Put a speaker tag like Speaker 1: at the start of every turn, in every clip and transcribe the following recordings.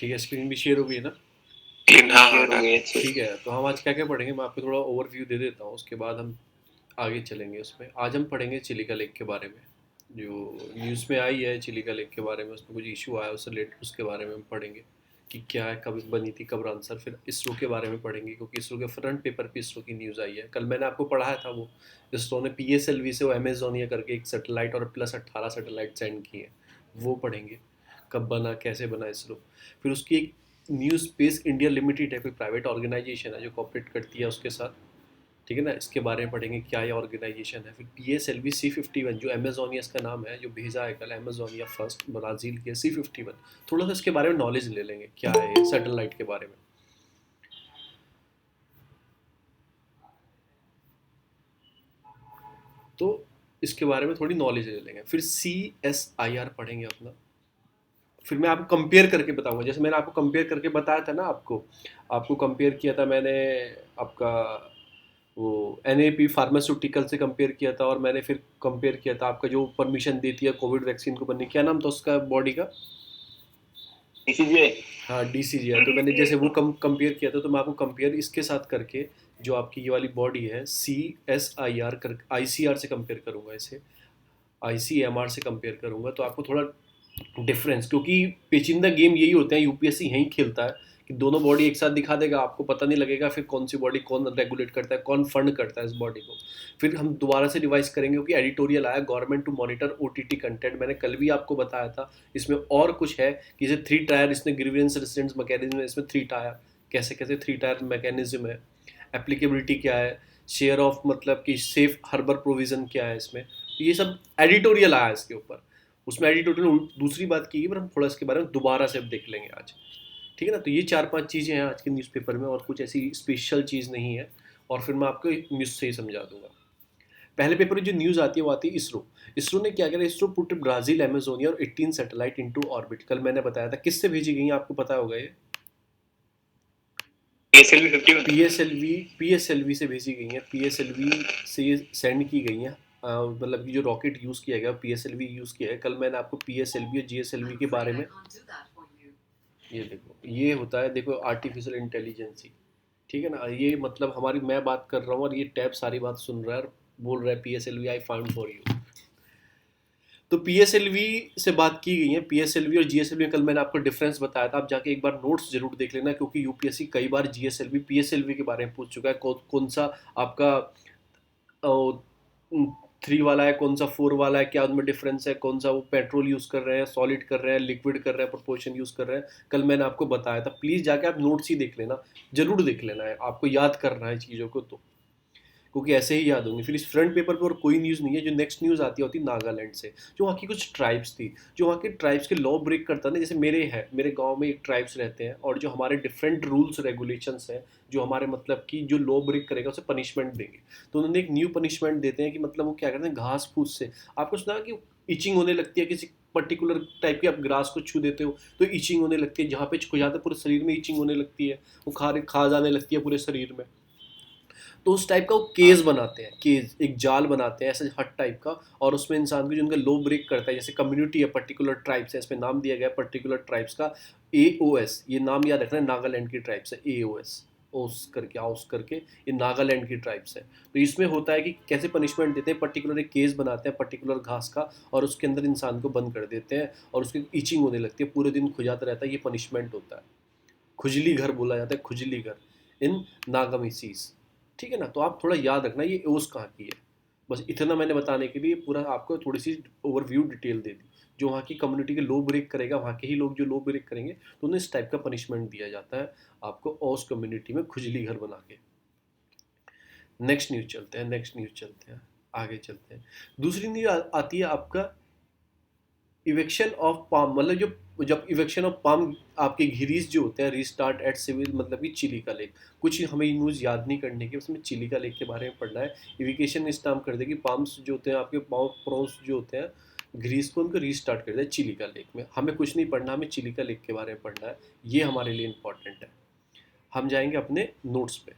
Speaker 1: ठीक है, स्क्रीन भी शेयर हो गई है ना?
Speaker 2: हाँ हाँ हाँ।
Speaker 1: ठीक है, तो हम आज क्या-क्या पढ़ेंगे मैं आपको थोड़ा ओवरव्यू दे देता हूँ, उसके बाद हम आगे चलेंगे उसमें। आज हम पढ़ेंगे चिलिका लेक के बारे में, जो न्यूज़ में आई है चिलिका लेक के बारे में, उसमें कुछ इश्यू आया उससे रिलेटेड, उसके बारे में हम पढ़ेंगे कि क्या है, कब बनी थी, कब आंसर। फिर इसरो के बारे में पढ़ेंगे क्योंकि इसरो के फ्रंट पेपर पे इसरो की न्यूज़ आई है। कल मैंने आपको पढ़ाया था वो, इसरो ने पीएसएलवी से वो अमेजोनिया करके एक सैटेलाइट और प्लस 18 सैटेलाइट सेंड किए हैं, वो पढ़ेंगे। कब बना, कैसे बना इसरो। फिर उसकी एक न्यू स्पेस इंडिया लिमिटेड है, कोई प्राइवेट ऑर्गेनाइजेशन है जो कॉपरेट करती है उसके साथ, ठीक है ना, इसके बारे में पढ़ेंगे क्या ये ऑर्गेनाइजेशन है। फिर PSLV-C51 जो अमेजोनिया इसका नाम है, जो भेजा है कल, अमेजोनिया फर्स्ट ब्राज़ील के C51, थोड़ा सा इसके बारे में नॉलेज ले लेंगे क्या है ये सैटेलाइट के बारे में। तो इसके बारे में थोड़ी नॉलेज ले लेंगे। फिर CSIR पढ़ेंगे अपना। फिर मैं आपको कंपेयर करके बताऊंगा, जैसे मैंने आपको कंपेयर करके बताया था ना, आपको आपको कंपेयर किया था मैंने, आपका वो NAP फार्मास्यूटिकल से कंपेयर किया था, और मैंने फिर कंपेयर किया था आपका जो परमिशन देती है कोविड वैक्सीन को बनने, क्या नाम था उसका बॉडी का?
Speaker 2: DCGI।
Speaker 1: हाँ, DCGI। तो मैंने जैसे वो कंपेयर किया था, तो मैं आपको कंपेयर इसके साथ करके, जो आपकी ये वाली बॉडी है CSIR कर ICR से कंपेयर करूंगा, इसे ICMR से कंपेयर करूंगा, तो आपको थोड़ा डिफरेंस, क्योंकि पेचीदा गेम यही होते हैं, यूपीएससी यही खेलता है कि दोनों बॉडी एक साथ दिखा देगा, आपको पता नहीं लगेगा फिर कौन सी बॉडी कौन रेगुलेट करता है, कौन फंड करता है इस बॉडी को। फिर हम दोबारा से रिवाइज करेंगे क्योंकि एडिटोरियल आया government to monitor OTT content, मैंने कल भी आपको बताया था। इसमें और कुछ है कि जैसे 3 टायर, इसने ग्रीवियंस रेसिडेंस मैकेनिज्म है, इसमें 3 टायर, कैसे कैसे 3 टायर मैकेनिज्म है, एप्लीकेबिलिटी क्या है, शेयर ऑफ मतलब कि सेफ हार्बर प्रोविजन क्या है इसमें, तो ये सब एडिटोरियल आया इसके ऊपर। उसमें एडिटोरियल में दूसरी बात की, पर हम थोड़ा इसके बारे में दोबारा से अब देख लेंगे आज, ठीक है ना। तो ये 4-5 चीज़ें हैं आज के न्यूज़पेपर में, और कुछ ऐसी स्पेशल चीज़ नहीं है, और फिर मैं आपको न्यूज़ से ही समझा दूंगा। पहले पेपर में जो न्यूज़ आती है वो आती है इसरो। इसरो ने क्या किया, इसरो पुट ब्राज़ील, अमेजोनिया और 18 सैटेलाइट इनटू ऑर्बिट। कल मैंने बताया था किससे भेजी गई है, आपको पता होगा ये।
Speaker 2: PSLV 51।
Speaker 1: पीएसएलवी से भेजी गई हैं, पीएसएलवी से ये सेंड की गई हैं। मतलब कि जो रॉकेट यूज़ किया गया पीएसएलवी यूज़ किया है। कल मैंने आपको पीएसएलवी और जीएसएलवी के बारे में, ये देखो ये होता है, देखो आर्टिफिशियल इंटेलिजेंसी, ठीक है ना, ये मतलब हमारी, मैं बात कर रहा हूँ और ये टैब सारी बात सुन रहा है और बोल रहा है PSLV I found for you. तो पीएसएलवी से बात की गई है, पीएसएलवी और जीएसएलवी में कल मैंने आपको डिफरेंस बताया था, आप जाके एक बार नोट्स जरूर देख लेना, क्योंकि यूपीएससी कई बार जीएसएलवी पीएसएलवी के बारे में पूछ चुका है, कौन सा आपका 3 वाला है, कौन सा 4 वाला है, क्या उनमें डिफरेंस है, कौन सा वो पेट्रोल यूज़ कर रहे हैं, सॉलिड कर रहे हैं, लिक्विड कर रहे हैं, प्रोपोर्शन यूज़ कर रहे हैं, कल मैंने आपको बताया था। प्लीज़ जाके आप नोट्स ही देख लेना, जरूर देख लेना है, आपको याद करना है चीज़ों को, तो क्योंकि ऐसे ही याद होंगे। फिर इस फ्रंट पेपर पे और कोई न्यूज़ नहीं है, जो नेक्स्ट न्यूज़ आती होती नागालैंड से, जो वहाँ की कुछ ट्राइब्स थी, जो वहाँ के ट्राइब्स के लॉ ब्रेक करता ना, जैसे मेरे है, मेरे गांव में एक ट्राइब्स रहते हैं, और जो हमारे डिफरेंट रूल्स रेगुलेशंस हैं, जो हमारे मतलब कि जो लॉ ब्रेक करेगा उसे पनिशमेंट देंगे। तो उन्होंने एक न्यू पनिशमेंट देते हैं कि मतलब वो क्या करते हैं, घास फूस से, आपको सुना कि इचिंग होने लगती है किसी पर्टिकुलर टाइप की, आप ग्रास को छू देते हो तो इचिंग होने लगती है, जहाँ पे छू जाते पूरे शरीर में इचिंग होने लगती है, वो खा जाने लगती है पूरे शरीर में। तो उस टाइप का वो केस बनाते हैं, केस एक जाल बनाते हैं ऐसे हट टाइप का, और उसमें इंसान को जो उनका लो ब्रेक करता है, जैसे कम्युनिटी है, पर्टिकुलर ट्राइब्स है, इसमें नाम दिया गया पर्टिकुलर ट्राइब्स का AOS, ये नाम याद रखना है, नागालैंड की ट्राइब्स है AOS, ओस करके, ये नागालैंड की ट्राइब्स है। तो इसमें होता है कि कैसे पनिशमेंट देते हैं, पर्टिकुलर एक केस बनाते हैं पर्टिकुलर घास का, और उसके अंदर इंसान को बंद कर देते हैं, और उसकी ईचिंग होने लगती है, पूरे दिन खुजाता रहता है, ये पनिशमेंट होता है। खुजली घर बोला जाता है, खुजली घर इन नागामीसीस, ठीक है ना। तो आप थोड़ा याद रखना ये ओस कहाँ की है। बस इतना मैंने बताने के लिए पूरा आपको थोड़ी सी ओवरव्यू डिटेल दे दी। जो वहाँ की कम्युनिटी के लो ब्रेक करेगा, वहाँ के ही लोग जो लो ब्रेक करेंगे, तो उन्हें इस टाइप का पनिशमेंट दिया जाता है, आपको ओस कम्युनिटी में खुजली घर बना के। नेक्स्ट न्यूज़ चलते हैं, नेक्स्ट न्यूज़ चलते हैं, आगे चलते हैं। दूसरी न्यूज़ आती है आपका इवेक्शन ऑफ पाम, मतलब जो जब इवेक्शन ऑफ पाम, आपके घिरीज जो होते हैं रीस्टार्ट एट सिविल, मतलब कि चिलिका लेक। कुछ हमें न्यूज़ याद नहीं करने की, उसमें चिलिका लेक के बारे में पढ़ना है। इविकेशन इस नाम कर दे कि पाम्स जो होते हैं आपके पाम प्रॉन्स जो होते हैं ग्रीस को, उनको रीस्टार्ट कर दिया चिलिका लेक में। हमें कुछ नहीं पढ़ना, हमें चिलिका लेक के बारे में पढ़ना है, ये हमारे लिए इंपॉर्टेंट है। हम जाएंगे अपने नोट्स पे।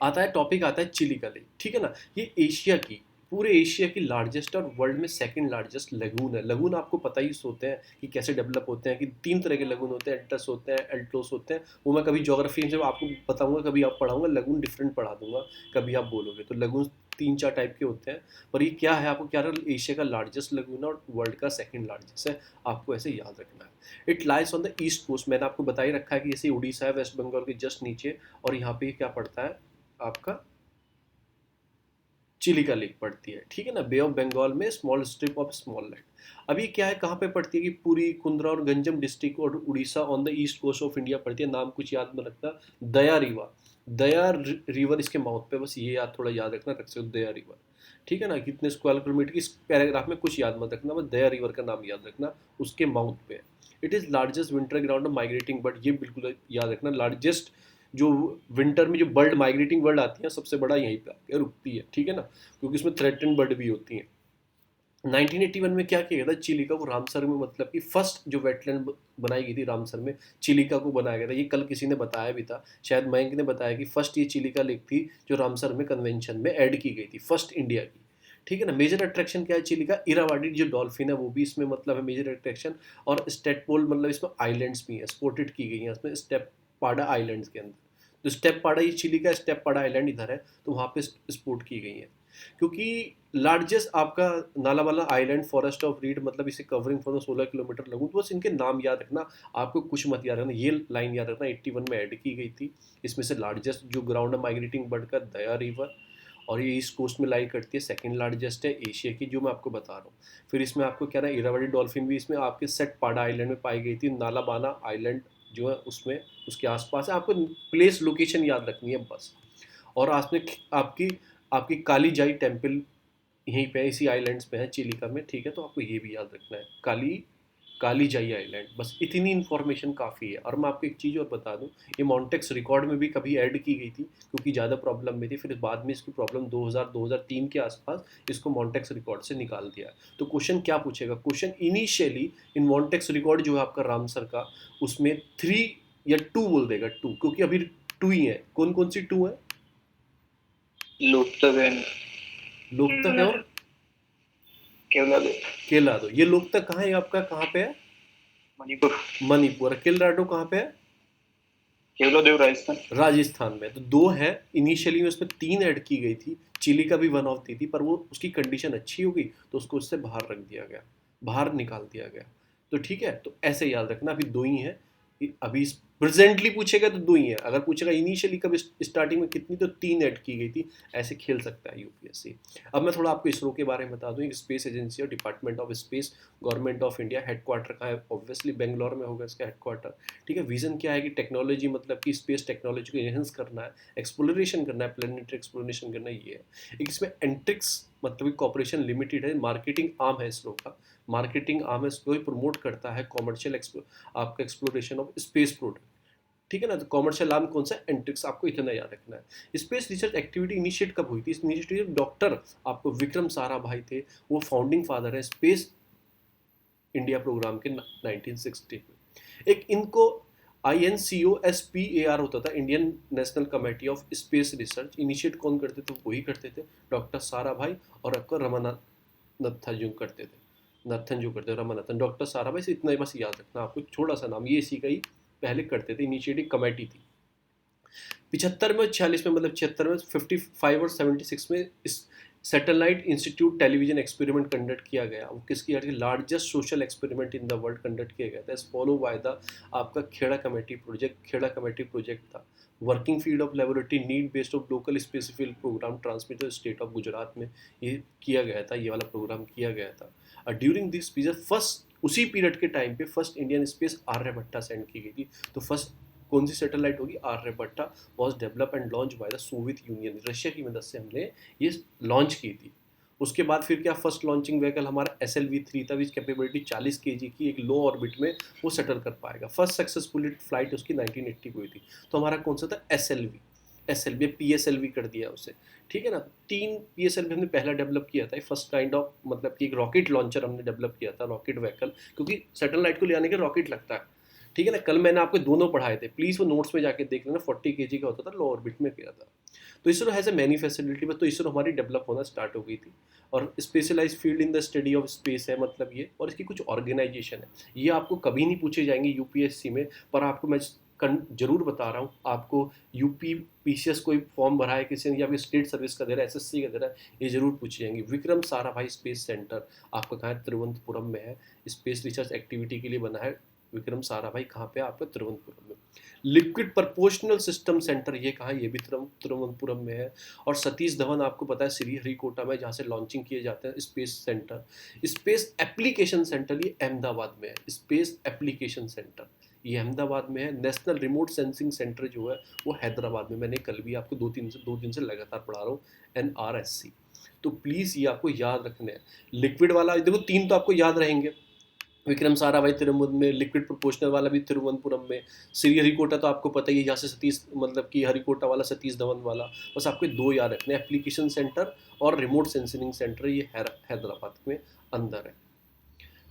Speaker 1: आता है टॉपिक, आता है चिलिका लेक, ठीक है ना। ये एशिया की, पूरे एशिया की लार्जेस्ट और वर्ल्ड में सेकंड लार्जेस्ट लगून है। लगून आपको पता ही होते हैं कि कैसे डेवलप होते हैं, कि 3 तरह के लगून होते हैं, एल्टस होते हैं, एल्टोस होते हैं। वो मैं कभी ज्योग्राफी से आपको बताऊंगा, कभी आप पढ़ाऊंगा, लगून डिफरेंट पढ़ा दूंगा, कभी आप बोलोगे तो। लगून 3-4 टाइप के होते हैं, पर ये क्या है आपको क्या एशिया का लार्जेस्ट लगून है और वर्ल्ड का सेकंड लार्जेस्ट है, आपको ऐसे याद रखना है। It lies on the east coast, मैंने आपको बता ही रखा है कि जैसे उड़ीसा है वेस्ट बंगाल के जस्ट नीचे, और यहाँ पे क्या पड़ता है आपका चिलिका लेक पड़ती है, ठीक है ना, बे ऑफ बंगाल में small strip of small land. अभी क्या है कहाँ पे पड़ती है कि पूरी कुंद्रा और गंजम डिस्ट्रिक्ट और Orissa on the east coast of India पड़ती है। नाम कुछ याद में रखना, दया रिवर, दया रिवर इसके माउथ पे, बस ये याद थोड़ा याद रखना, रख सकते हो दया रिवर, ठीक है ना। कितने स्क्वायर किलोमीटर की, इस पैराग्राफ में कुछ याद मत रखना, बस दया रिवर का नाम याद रखना, उसके माउथ पे। It is largest winter ground of migrating bird, ये बिल्कुल याद रखना, लार्जेस्ट जो विंटर में जो बर्ड माइग्रेटिंग बर्ड आती है सबसे बड़ा यहीं पे आके रुकती है, ठीक है ना, क्योंकि इसमें थ्रेटन बर्ड भी होती हैं। 1981 में क्या किया गया था, चिलिका को रामसर में, मतलब कि फर्स्ट जो वेटलैंड बनाई गई थी रामसर में, चिलिका को बनाया गया था। ये कल किसी ने बताया भी था, शायद मयंक ने बताया कि फर्स्ट ये चिलिका लेक थी जो रामसर में कन्वेंशन में ऐड की गई थी, फर्स्ट इंडिया की, ठीक है ना। मेजर अट्रैक्शन क्या है चिलिका, इरावाडी जो डॉल्फिन है वो भी इसमें मतलब है मेजर अट्रैक्शन, और स्टेटपोल मतलब इसमें आइलैंड्स भी हैं, स्पोर्टेड की गई हैं इसमें स्टेप पाडा आइलैंड्स के अंदर। तो स्टेप पाडा ये चिलिका, स्टेप पाडा आइलैंड इधर है, तो वहाँ पे स्पोर्ट की गई है। क्योंकि लार्जेस्ट आपका नालावाला आइलैंड फॉरेस्ट ऑफ रीड, मतलब इसे कवरिंग फॉर 16 किलोमीटर लगूँ, तो बस इनके नाम याद रखना, आपको कुछ मत याद रखना, ये लाइन याद रखना 81 में ऐड की गई थी। इसमें से लार्जेस्ट जो ग्राउंड है माइग्रेटिंग बर्ड का, दया रिवर, और ये ईस्ट कोस्ट में लाई करती है, सेकंड लार्जेस्ट है एशिया की, जो मैं आपको बता रहा हूँ। फिर इसमें आपको क्या ना, इरावदी डॉल्फिन भी इसमें आपके सेट पाडा आइलैंड में पाई गई थी, नालाबाना आइलैंड जो है उसमें उसके आसपास है, आपको प्लेस लोकेशन याद रखनी है बस। और आपने आपकी आपकी काली जाई टेम्पल यहीं पे इसी आइलैंड्स पे है चिलिका में, ठीक है, तो आपको ये भी याद रखना है, काली जाई आइलैंड, बस इतनी इन्फॉर्मेशन काफ़ी है। और मैं आपको एक चीज़ और बता दूं, ये मॉन्टेक्स रिकॉर्ड में भी कभी ऐड की गई थी, क्योंकि ज़्यादा प्रॉब्लम में थी, फिर बाद में इसकी प्रॉब्लम 2000-2003 के आसपास इसको मॉन्टेक्स रिकॉर्ड से निकाल दिया। तो क्वेश्चन क्या पूछेगा, question initially in Mantoux record जो है आपका रामसर का, उसमें 3 या 2 बोल देगा, 2, क्योंकि अभी 2 ही है। कौन कौन सी 2 है,
Speaker 2: लोकतक एंड
Speaker 1: लोकतक है और
Speaker 2: केवला दो,
Speaker 1: केला दो। ये लोकतक कहाँ है आपका, कहाँ पे है,
Speaker 2: मणिपुर,
Speaker 1: मणिपुर। केलराडो कहाँ पे है,
Speaker 2: केवला देव राजस्थान।
Speaker 1: राजस्थान में। तो 2 है, इनिशियली में उसमें 3 ऐड की गई थी, चिली का भी वन ऑफ थी, पर वो उसकी कंडीशन अच्छी हो गई तो उसको उससे बाहर रख दिया गया, बाहर निकाल दिया गया। तो ठीक है, तो ऐसे याद रखना, अभी 2 ही है। अभी प्रेजेंटली पूछेगा तो 2 ही है, अगर पूछेगा इनिशियली कब स्टार्टिंग में कितनी, तो 3 ऐड की गई थी। ऐसे खेल सकता है यूपीएससी। अब मैं थोड़ा आपको इसरो के बारे में बता दूं, एक स्पेस एजेंसी और department of space, government of India, headquarter कहाँ है, ऑब्वियसली बेंगलोर में होगा इसका हेडक्वार्टर, ठीक है। विजन क्या है कि टेक्नोलॉजी, मतलब कि स्पेस टेक्नोलॉजी को एनहेंस करना है, एक्सप्लोरेशन करना है, प्लेनेटरी एक्सप्लोरेशन करना है, ये है। एक इसमें एंट्रिक्स मतलब कॉर्पोरेशन लिमिटेड है, मार्केटिंग आर्म है इसरो का, मार्केटिंग आर्म है इसरो, प्रमोट करता है कॉमर्शियल आपका एक्सप्लोरेशन ऑफ स्पेस प्रोडक्ट, ठीक है ना। तो कॉमर्शियल आर्म कौन सा, एंट्रिक्स, आपको इतना याद रखना है। स्पेस रिसर्च एक्टिविटी इनिशिएट कब हुई थी, इस इनिशिएटिव डॉक्टर आपको विक्रम साराभाई थे, वो फाउंडिंग फादर है स्पेस इंडिया प्रोग्राम के 1960 में। एक इनको INCOSPAR होता था, Indian national committee of space research, initiate कौन करते थे, वही करते थे डॉक्टर साराभाई, और आपका रमानाथ जो करते थे, नथन जो करते थे, रमानाथन, डॉक्टर साराभाई, से इतना ही बस याद रखना आपको, छोटा सा नाम, ये इसी का ही पहले करते थे, इनिशिएटिव कमेटी थी। 75 में 46 में, मतलब 76 में, 55 और 76 में इस satellite institute television experiment conduct किया गया। वो किसकी largest social experiment in the world conduct किया गया था, फॉलो बाय द आपका Kheda committee project. Kheda committee project था, working field of laboratory need based of local specific program transmitted state of Gujarat में ये किया गया था, ये वाला प्रोग्राम किया गया था। ड्यूरिंग दिस पीरियड फर्स्ट, उसी पीरियड के टाइम पे first Indian space Aryabhata send की गई थी। तो फर्स्ट कौन सी सैटेलाइट होगी, Aryabhata, was develop and launch by the Soviet Union, Russia की मदद से हमने ये लॉन्च की थी। उसके बाद फिर क्या, फर्स्ट लॉन्चिंग व्हीकल हमारा SLV-3 था, विच कैपेबिलिटी 40 kg की, एक लो ऑर्बिट में वो सेटल कर पाएगा। फर्स्ट सक्सेसफुल फ्लाइट उसकी 1980 को हुई थी। तो हमारा कौन सा था, SLV PSLV कर दिया उसे, ठीक है ना। 3 PSLV हमने पहला डेवलप किया था, फर्स्ट काइंड ऑफ मतलब कि एक रॉकेट लॉन्चर हमने डेवलप किया था, रॉकेट व्हीकल, क्योंकि सैटेलाइट को ले आने के रॉकेट लगता है, ठीक है ना। कल मैंने आपको दोनों पढ़ाए थे, प्लीज़ वो नोट्स में जाके देख लेना, 40 kg का होता था, लो ऑर्बिट में किया था। तो ISRO has a many facility, बस तो इसरो हमारी डेवलप होना स्टार्ट हो गई थी। और specialize field in the study of space है मतलब ये, और इसकी कुछ ऑर्गेनाइजेशन है। ये आपको कभी नहीं पूछे जाएंगे यूपीएससी में, पर आपको मैं जरूर बता रहा हूँ आपको। यूपी पीसीएस कोई फॉर्म भरा है किसी ने, या फिर स्टेट सर्विस का दे रहा है, एसएससी का दे रहा है, ये जरूर पूछे जाएंगे। विक्रम साराभाई स्पेस सेंटर आपका कहाँ है? तिरुवनंतपुरम में है। स्पेस रिसर्च एक्टिविटी के लिए बना है विक्रम साराभाई। कहाँ पे? आपका तिरुवनंतपुरम में। लिक्विड प्रपोर्शनल सिस्टम सेंटर ये कहाँ है? ये भी तिरुवनंतपुरम में है। और सतीश धवन आपको पता है श्रीहरिकोटा में, जहाँ से लॉन्चिंग किए जाते हैं space centre. Space application centre ये अहमदाबाद में है। स्पेस एप्लीकेशन सेंटर ये अहमदाबाद में है। नेशनल रिमोट सेंसिंग सेंटर जो है वो हैदराबाद में। मैंने कल भी आपको 2 दिन से लगातार पढ़ा रहा हूँ, NRSC। तो प्लीज़ ये आपको याद रखने हैं। लिक्विड वाला देखो, 3 तो आपको याद रहेंगे। विक्रम साराभाई तिरुवनंतपुरम में, लिक्विड प्रोपोर्शनल वाला भी तिरुवनंतपुरम में, श्रीहरिकोटा तो आपको पता ही है, जहाँ से सतीश मतलब कि हरिकोटा वाला सतीश धवन वाला। बस आपको 2 याद रखने हैं, एप्लीकेशन सेंटर और रिमोट सेंसिंग सेंटर, ये हैदराबाद में अंदर है।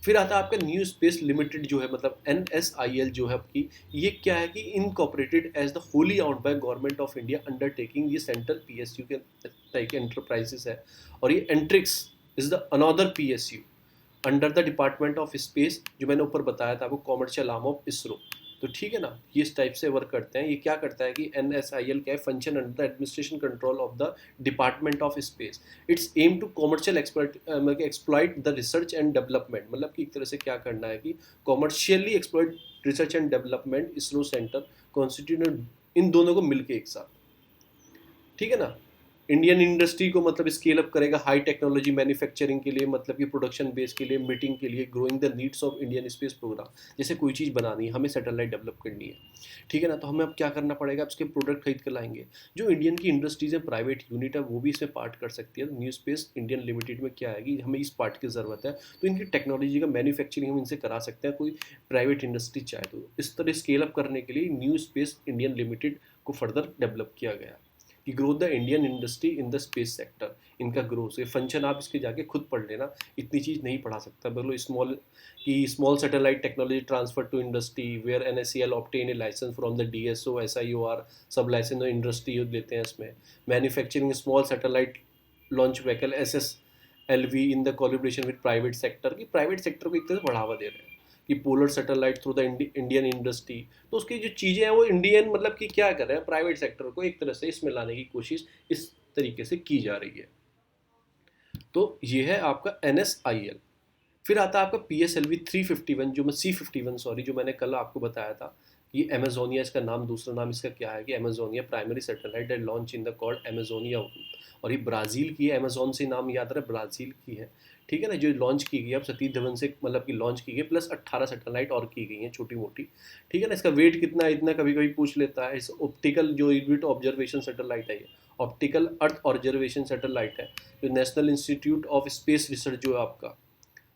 Speaker 1: फिर आता है आपका न्यू स्पेस लिमिटेड जो है, मतलब NSIL जो है आपकी, ये क्या है कि incorporated as the wholly owned by government of India undertaking. ये सेंट्रल PSU के टाइप के एंटरप्राइजेस है। और ये Antrix is the another PSU under the department of space, जो मैंने ऊपर बताया था आपको, कॉमर्शियल आर्म ऑफ इसरो। तो ठीक है ना, ये इस टाइप से वर्क करते हैं। ये क्या करता है कि NSIL क्या है? Function under the administration control of the department of space. It's aim to commercial exploit the research and development. मतलब कि एक तरह से क्या करना है कि commercially exploit research and development ISRO centre constitute, इन दोनों को मिलके एक साथ। ठीक है ना। इंडियन इंडस्ट्री को मतलब स्केल अप करेगा हाई टेक्नोलॉजी मैन्युफैक्चरिंग के लिए, मतलब कि प्रोडक्शन बेस के लिए, मीटिंग के लिए, growing the needs of Indian space program. जैसे कोई चीज़ बनानी है, हमें सैटेलाइट डेवलप करनी है, ठीक है ना, तो हमें अब क्या करना पड़ेगा? अब इसके प्रोडक्ट खरीद कर लाएंगे। जो इंडियन की इंडस्ट्रीज है, प्राइवेट यूनिट है, वो भी इसमें पार्ट कर सकती है। न्यू स्पेस इंडियन लिमिटेड में क्या है कि हमें इस पार्ट की ज़रूरत है, तो इनकी टेक्नोलॉजी का मैन्युफैक्चरिंग हम इनसे करा सकते हैं, कोई प्राइवेट इंडस्ट्री चाहे तो। इस तरह स्केल अप करने के लिए न्यू स्पेस इंडियन लिमिटेड को फर्दर डेवलप किया गया कि grow the Indian industry in the space sector. इनका ग्रोथ ये फंक्शन आप इसके जाके खुद पढ़ लेना, इतनी चीज़ नहीं पढ़ा सकता। बोलो small satellite technology transfer to industry where NSCL obtain a licence from the DSO SIOR सब लाइसेंस इंडस्ट्री लेते हैं इसमें। Manufacturing small satellite launch vehicle SSLV in the collaboration with private sector, की प्राइवेट सेक्टर को एक तरह से बढ़ावा दे रहे हैं कि polar satellite through the Indian industry. तो उसकी जो चीज़ें हैं वो इंडियन मतलब कि क्या कर रहे हैं, प्राइवेट सेक्टर को एक तरह से इसमें लाने की कोशिश इस तरीके से की जा रही है। तो ये है आपका NSIL। फिर आता है आपका PSLV 351, जो मैं C51 सॉरी, जो मैंने कल आपको बताया था कि अमेजोनिया इसका नाम, दूसरा नाम इसका क्या है कि Amazonia primary satellite and launch in the called Amazonia. और ये ब्राज़ील की है, अमेजोन से नाम याद रहा, ब्राज़ील की है। ठीक है ना, जो लॉन्च की गई है अब सतीश धवन से, मतलब कि लॉन्च की गई, प्लस 18 सैटेलाइट और की गई हैं छोटी मोटी। ठीक है ना, इसका वेट कितना है, इतना कभी कभी पूछ लेता है। इस ऑप्टिकल जो इर्बिट ऑब्जर्वेशन सैटेलाइट है, ये ऑप्टिकल अर्थ ऑब्जर्वेशन सैटेलाइट है, जो national institute of space research जो है आपका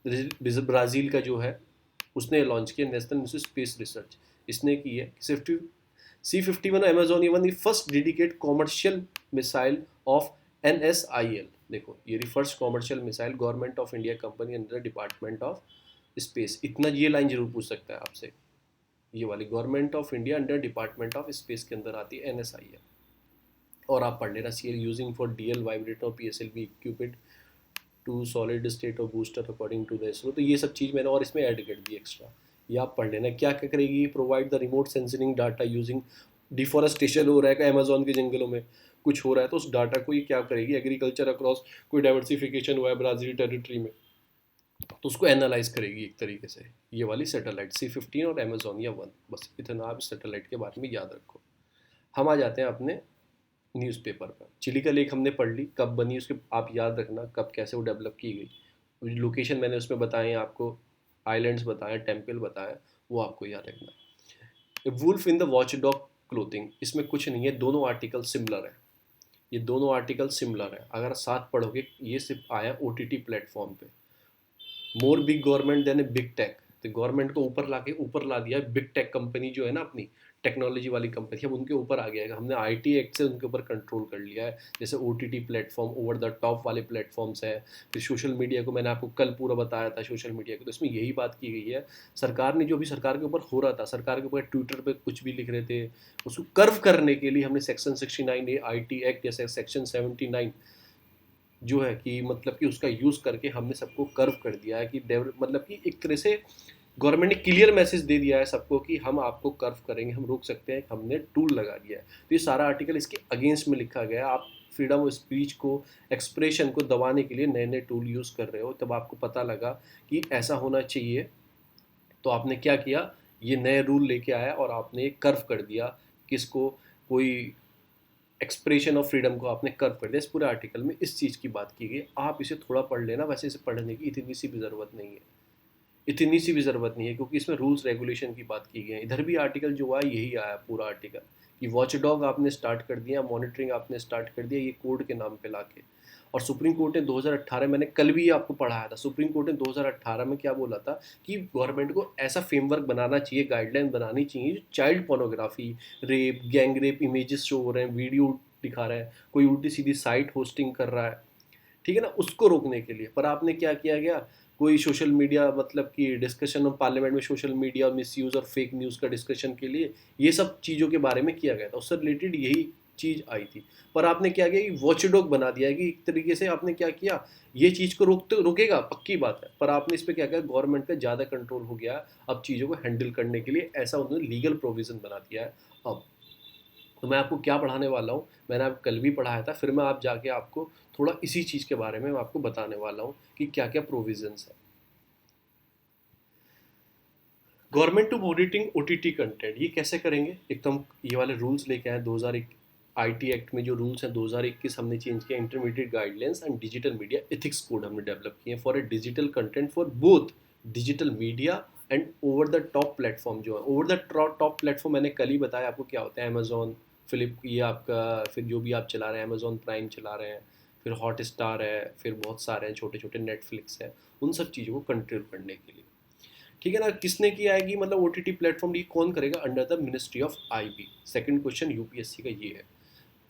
Speaker 1: ब्राज़ील का जो है, उसने लॉन्च किया, नेशनल इंस्टीट्यूट स्पेस रिसर्च इसने की है। C51 Amazonia one the first dedicate commercial missile of NSIL। देखो ये first commercial missile government of India company under department of space. इतना ये लाइन जरूर पूछ सकता है आपसे, ये वाली government of India under department of space के अंदर आती है NSIL। और आप पढ़ लेना CL using for DL vibrator PSLV equipment to solid state of booster according to the ISRO. तो ये सब चीज़ मैंने और इसमें ऐड कर दी एक्स्ट्रा, ये आप पढ़ लेना। क्या क्या करेगी? Provide the remote sensing data using, deforestation हो रहा है अमेजोन के जंगलों में, कुछ हो रहा है, तो उस डाटा को ये क्या करेगी? एग्रीकल्चर अक्रॉस कोई डाइवर्सिफिकेशन हुआ है ब्राज़ील टेरिटरी में, तो उसको एनालाइज करेगी एक तरीके से। ये वाली सैटेलाइट C15 और अमेजोनिया 1, बस इतना आप सैटेलाइट के बारे में याद रखो। हम आ जाते हैं अपने न्यूज़पेपर पर। चिली का लेक हमने पढ़ ली, कब बनी उसके आप याद रखना, कब कैसे वो डेवलप की गई। लोकेशन मैंने उसमें बताए आपको, आइलैंड्स बताए, टेम्पल बताया, वो आपको याद रखना। Wolf in the watch dog clothing, इसमें कुछ नहीं है, दोनों आर्टिकल सिमिलर है, ये दोनों आर्टिकल सिमिलर है। अगर साथ पढ़ोगे, ये सिर्फ आया OTT प्लेटफॉर्म पे। More big government than a big tech, तो गवर्नमेंट को ऊपर ला दिया है। बिग टेक कंपनी जो है ना अपनी टेक्नोलॉजी वाली कंपनी, अब उनके ऊपर आ गया है। हमने आईटी एक्ट से उनके ऊपर कंट्रोल कर लिया है। जैसे OTT platform, over the top वाले प्लेटफॉर्म्स है। फिर सोशल मीडिया को मैंने आपको कल पूरा बताया था, सोशल मीडिया को, तो इसमें यही बात की गई है। सरकार ने जो भी सरकार के ऊपर हो रहा था, सरकार के ऊपर ट्विटर पे कुछ भी लिख रहे थे, उसको कर्व करने के लिए हमने सेक्शन 69 ए आईटी एक्ट या सेक्शन 79 जो है कि मतलब कि उसका यूज़ करके हमने सबको कर्व कर दिया है कि मतलब कि एक तरह से गवर्नमेंट ने क्लियर मैसेज दे दिया है सबको कि हम आपको कर्व करेंगे, हम रोक सकते हैं, हमने टूल लगा दिया है। तो ये सारा आर्टिकल इसके अगेंस्ट में लिखा गया है। आप फ्रीडम ऑफ स्पीच को, एक्सप्रेशन को दबाने के लिए नए नए टूल यूज़ कर रहे हो, तब आपको पता लगा कि ऐसा होना चाहिए। तो आपने क्या किया, ये नए रूल लेके आया और आपने एक कर्व कर दिया। किसको, कोई एक्सप्रेशन ऑफ फ्रीडम को आपने कर्व कर दिया। इस पूरे आर्टिकल में इस चीज़ की बात की गई। आप इसे थोड़ा पढ़ लेना, वैसे इसे पढ़ने की इतनी सी भी ज़रूरत नहीं है, इतनी सी भी ज़रूरत नहीं है, क्योंकि इसमें रूल्स रेगुलेशन की बात की गई है। इधर भी आर्टिकल जो आया यही आया पूरा आर्टिकल कि वॉच डॉग आपने स्टार्ट कर दिया, मॉनिटरिंग आपने स्टार्ट कर दिया, ये कोड के नाम पे लाके। और सुप्रीम कोर्ट ने 2018, मैंने कल भी आपको पढ़ाया था, सुप्रीम कोर्ट ने 2018 में क्या बोला था कि गवर्नमेंट को ऐसा फ्रेमवर्क बनाना चाहिए, गाइडलाइन बनानी चाहिए, child pornography, rape, gang rape images show हो रहे हैं, वीडियो दिखा रहा है, कोई उल्टी सीधी साइट होस्टिंग कर रहा है, ठीक है ना, उसको रोकने के लिए। पर आपने क्या किया गया, कोई सोशल मीडिया मतलब कि डिस्कशन ऑफ पार्लियामेंट में सोशल मीडिया मिसयूज़ और फेक न्यूज़ का डिस्कशन के लिए ये सब चीज़ों के बारे में किया गया था, उससे रिलेटेड यही चीज़ आई थी। पर आपने क्या किया कि वॉचडॉग बना दिया है कि एक तरीके से आपने क्या किया, ये चीज़ को रोकेगा, पक्की बात है, पर आपने इस पर क्या किया, गवर्नमेंट का ज़्यादा कंट्रोल हो गया अब चीज़ों को हैंडल करने के लिए, ऐसा उन्होंने लीगल प्रोविज़न बना दिया है अब। तो मैं आपको क्या पढ़ाने वाला हूँ, मैंने आप कल भी पढ़ाया था, फिर मैं आप जाके आपको थोड़ा इसी चीज़ के बारे में मैं आपको बताने वाला हूँ कि क्या क्या प्रोविजंस है। Government to monitoring OTT content, ये कैसे करेंगे, एक तो हम ये वाले रूल्स लेके आए 2001 आईटी एक्ट में जो रूल्स हैं 2021 हमने चेंज किया, intermediate guidelines and digital media ethics code हमने डेवलप किए for a digital content for both digital media and over the top platform. जो है ओवर द टॉप प्लेटफॉर्म मैंने कल ही बताया आपको क्या होता है, अमेजोन, फ्लिप, ये आपका फिर जो भी आप चला रहे हैं, अमेजोन प्राइम चला रहे हैं, फिर हॉट स्टार है, फिर बहुत सारे हैं छोटे छोटे, नेटफ्लिक्स है, उन सब चीज़ों को कंट्रोल करने के लिए, ठीक है ना। किसने किया है कि मतलब ओटीटी प्लेटफॉर्म ये कौन करेगा, under the ministry of IB. Second question UPSC का ये है